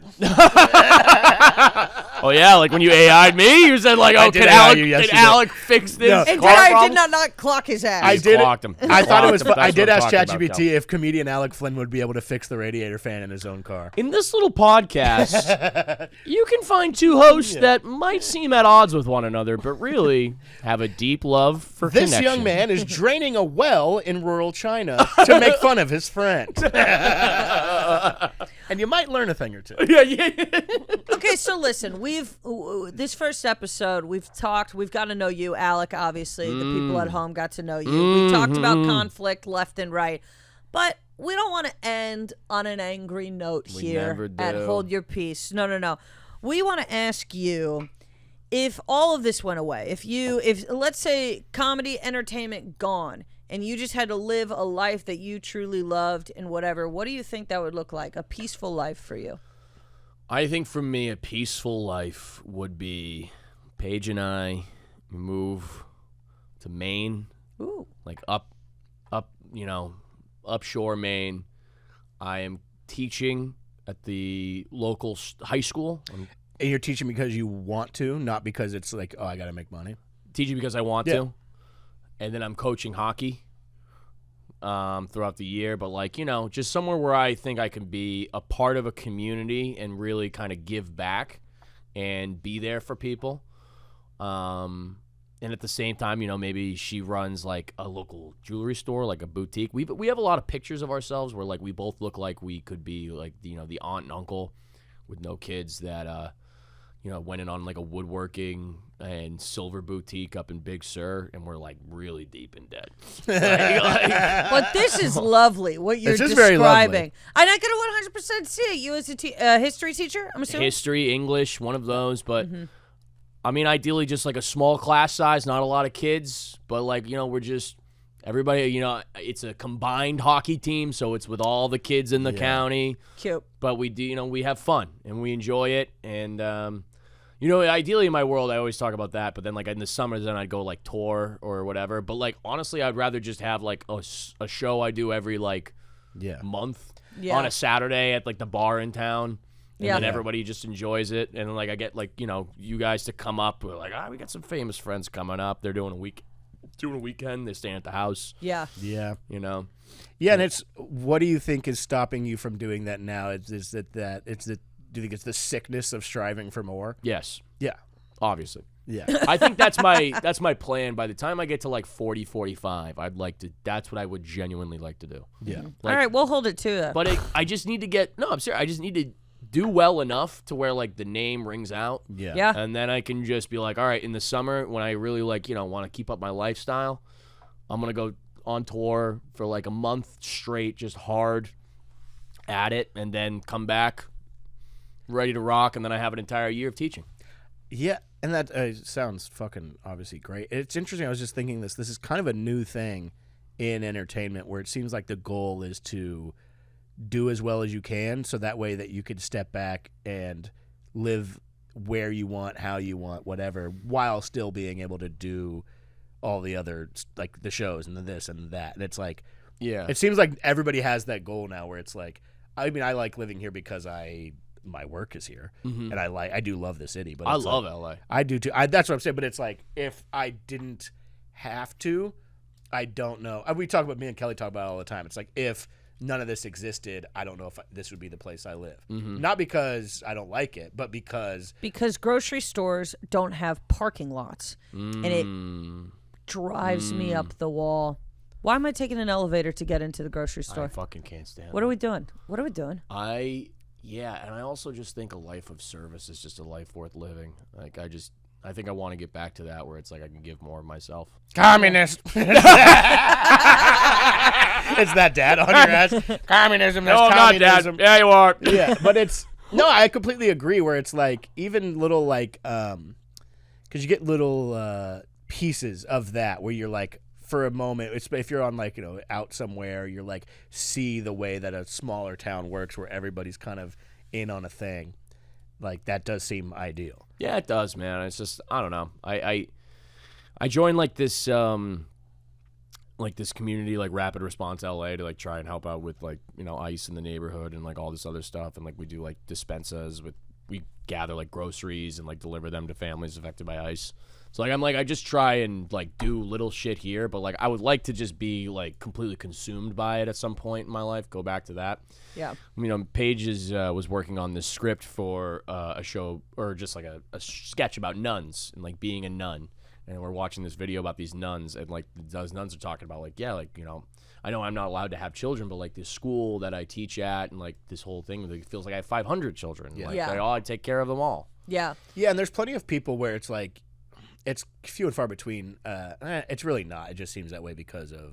Oh, yeah, like when you AI'd me, you said like, oh, did can AI Alec, you can yesterday. Alec fix this No. And car I problem? did not clock his ass. I did. clocked him. I thought it was. Clocked him. I That's did what I'm ask talking about, ChatGPT Cal. if comedian Alec Flynn would be able to fix the radiator fan in his own car. In this little podcast, you can find two hosts that might seem at odds with one another, but really have a deep love for This connection. young man is draining a well in rural China to make fun of his friend. And you might learn a thing or two. Yeah. Okay, so listen, this first episode, we've got to know you, Alec, obviously. The people at home got to know you. We talked about conflict left and right. But we don't want to end on an angry note here never at do. Hold Your Peace. No. We want to ask you, if all of this went away, if let's say comedy, entertainment gone, and you just had to live a life that you truly loved and whatever, what do you think that would look like? A peaceful life for you? I think for me, a peaceful life would be Paige and I move to Maine, Ooh. like up, upshore Maine. I am teaching at the local high school. I'm And you're teaching because you want to, not because it's like, oh, I got to make money. teaching because I want to. And then I'm coaching hockey throughout the year. But, just somewhere where I think I can be a part of a community and really kind of give back and be there for people. And at the same time, maybe she runs, like, a local jewelry store, like a boutique. We have a lot of pictures of ourselves where, like, we both look like we could be, like, the aunt and uncle with no kids that went in on like a woodworking and silver boutique up in Big Sur, and we're like really deep in debt. But this is lovely, what you're This is very lovely. describing. And I can 100% see it. You as a history teacher, I'm assuming? History, English, one of those. But I mean, ideally just like a small class size, not a lot of kids, but like, we're just everybody, it's a combined hockey team, so it's with all the kids in the county. Cute. But we do, we have fun and we enjoy it. And ideally in my world, I always talk about that. But then, like in the summers, then I'd go like tour or whatever. But like honestly, I'd rather just have like a show I do every like month on a Saturday at like the bar in town. And then everybody just enjoys it. And then like I get like you guys to come up. We're like, we got some famous friends coming up. They're doing a weekend. They're staying at the house. Yeah. Yeah. Yeah, and it's what do you think is stopping you from doing that now? Do you think it's the sickness of striving for more? Yes. Yeah. Obviously. Yeah. I think that's my plan. By the time I get to like 40, 45, that's what I would genuinely like to do. Yeah. All right, we'll hold it to you. But I just need to I'm serious. I just need to do well enough to where like the name rings out. Yeah. Yeah. And then I can just be like, all right, in the summer when I really like, want to keep up my lifestyle, I'm going to go on tour for like a month straight, just hard at it, and then come back ready to rock, and then I have an entire year of teaching. Yeah, and that sounds fucking obviously great. It's interesting. I was just thinking this is kind of a new thing in entertainment where it seems like the goal is to do as well as you can so that way that you can step back and live where you want, how you want, whatever, while still being able to do all the other, like the shows and the this and that. And it's like, it seems like everybody has that goal now where it's like, I mean, I like living here because my work is here, and I do love the city. But I love LA. I do too. That's what I'm saying. But it's like if I didn't have to, I don't know. Me and Kelly talk about it all the time. It's like if none of this existed, I don't know if this would be the place I live. Not because I don't like it, but because grocery stores don't have parking lots, and it drives me up the wall. Why am I taking an elevator to get into the grocery store? I fucking can't stand it. What are we doing? And I also just think a life of service is just a life worth living. Like I think I want to get back to that where it's like I can give more of myself. Communist. It's that dad on your ass. Communism. That's communism. Not Dad. Yeah, you are. Yeah, but I completely agree. Where it's like even little like because you get little pieces of that where you're like for a moment, if you're on like out somewhere, you're like see the way that a smaller town works where everybody's kind of in on a thing. Like that does seem ideal. Yeah, it does, man. It's just I don't know. I joined like this community like Rapid Response LA to like try and help out with like ICE in the neighborhood and like all this other stuff, and like we do like dispensas we gather like groceries and like deliver them to families affected by ICE. So like I just try and like do little shit here, but like I would like to just be like completely consumed by it at some point in my life. Go back to that. Yeah. Paige was working on this script for a show or just like a sketch about nuns and like being a nun. And we're watching this video about these nuns, and like those nuns are talking about like, I know I'm not allowed to have children, but like this school that I teach at, and like this whole thing, like, it feels like I have 500 children. Yeah. Like I take care of them all. Yeah. Yeah, and there's plenty of people where it's like, it's few and far between. It's really not. It just seems that way because of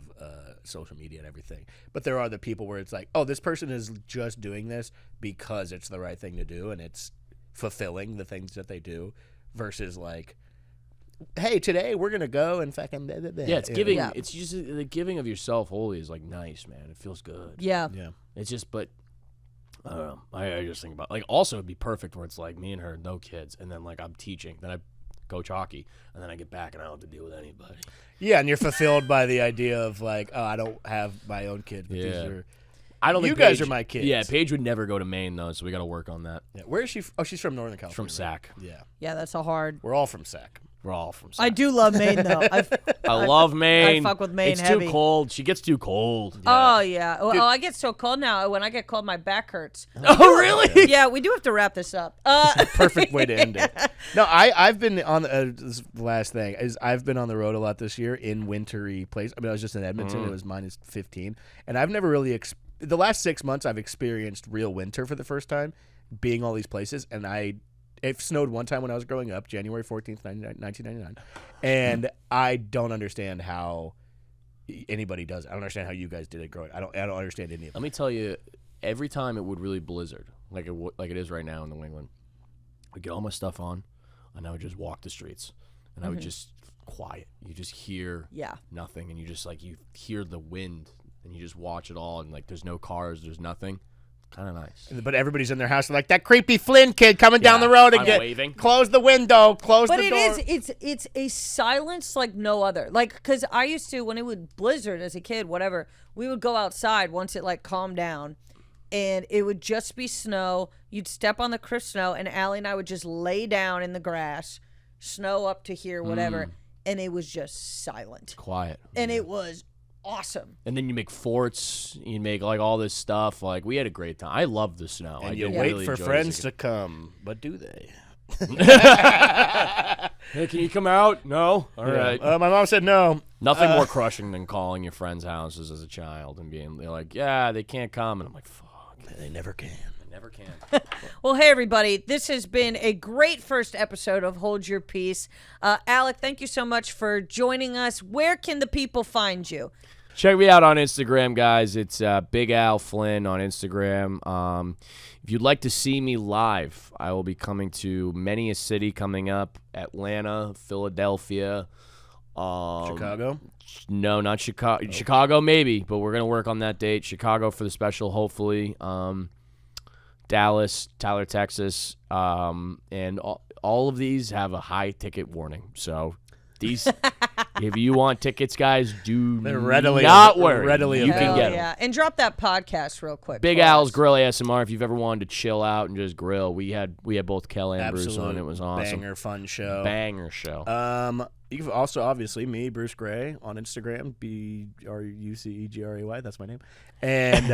social media and everything. But there are the people where it's like, oh, this person is just doing this because it's the right thing to do, and it's fulfilling the things that they do, versus like, hey, today we're gonna go and fucking blah, blah, blah. Yeah, it's giving. Yeah. It's just the giving of yourself wholly is like nice, man. It feels good. Yeah. Yeah. It's just, but I don't know. I just think about like also it'd be perfect where it's like me and her, no kids, and then like I'm teaching, then I coach hockey, and then I get back and I don't have to deal with anybody. Yeah, and you're fulfilled by the idea of like, oh, I don't have my own kids, but these are. I don't. You think guys Paige, are my kids. Yeah, Paige would never go to Maine though, so we got to work on that. Yeah. Where is she? Oh, she's from Northern California. From Sac. Yeah. Yeah, that's a hard. We're all from Sac. We're all from Sac. I do love Maine though. I love Maine. I fuck with Maine It's heavy. too cold. She gets too cold. Oh yeah. Oh, I get so cold now. When I get cold, my back hurts. Oh really? Yeah, we do have to wrap this up. Perfect way to end it. No, I've been on this last thing is I've been on the road a lot this year in wintry places. I mean, I was just in Edmonton. It was -15, and I've never really the last 6 months I've experienced real winter for the first time, being all these places, and It snowed one time when I was growing up, January 14th, 1999. And I don't understand how anybody does it. I don't understand how you guys did it growing up. I don't understand any of it. Let me tell you, every time it would really blizzard, like it is right now in New England, I'd get all my stuff on, and I would just walk the streets. And I would just quiet. You just hear nothing. And you just, like, you hear the wind, and you just watch it all. And, like, there's no cars. There's nothing. Kind of nice. But everybody's in their house like, that creepy Flynn kid coming down the road and waving. Close the window, close the door. But it's a silence like no other. Like, because I used to, when it would blizzard as a kid, whatever, we would go outside once it, like, calmed down. And it would just be snow. You'd step on the crisp snow, and Allie and I would just lay down in the grass, snow up to here, whatever, and it was just silent. Quiet. And it was awesome. And then you make forts, you make, like, all this stuff. Like, we had a great time. I love the snow. And you wait for friends to come, but do they? Hey, can you come out? No? All right. My mom said no. Nothing more crushing than calling your friends' houses as a child and being like, yeah, they can't come. And I'm like, fuck. They never can. Never can. Well, hey, everybody. This has been a great first episode of Hold Your Peace. Alec, thank you so much for joining us. Where can the people find you? Check me out on Instagram, guys. It's Big Al Flynn on Instagram. If you'd like to see me live, I will be coming to many a city coming up. Atlanta, Philadelphia. Chicago? No, not Chicago. Chicago, maybe, but we're going to work on that date. Chicago for the special, hopefully. Dallas, Tyler, Texas, and all of these have a high ticket warning. So these, if you want tickets, guys, They're readily not worry. Readily you available. can get them. Yeah, and drop that podcast real quick. Big for Al's us. Grill ASMR. If you've ever wanted to chill out and just grill, we had both Kel and Bruce on. It was awesome. Banger fun show. Banger show. You can also, obviously, me, Bruce Gray, on Instagram, BRUCEGRAY, that's my name. And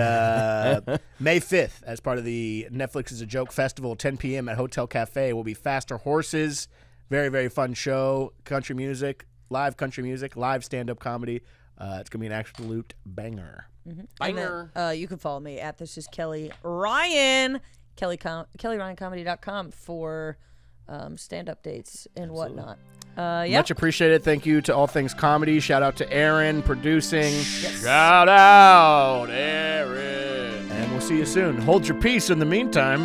May 5th, as part of the Netflix is a Joke Festival, 10 p.m. at Hotel Cafe, will be Faster Horses. Very, very fun show. Country music, live stand-up comedy. It's going to be an absolute banger. Banger. And then, you can follow me at This Is Kelly Ryan, KellyRyanComedy.com for stand-up dates and whatnot. Much appreciated. Thank you to All Things Comedy. Shout out to Aaron producing. Yes. Shout out, Aaron. And we'll see you soon. Hold your peace in the meantime.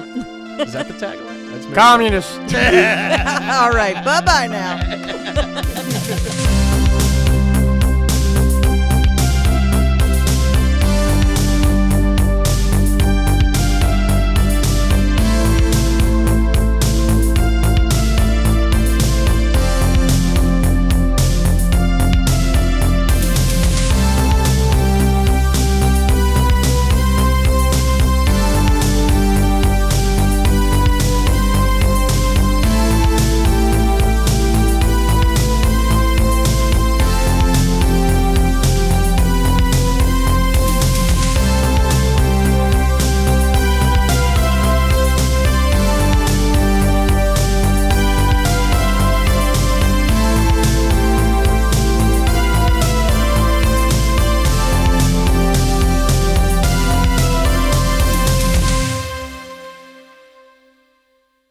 Is that the tagline? That's me. Communist. All right. Bye-bye now.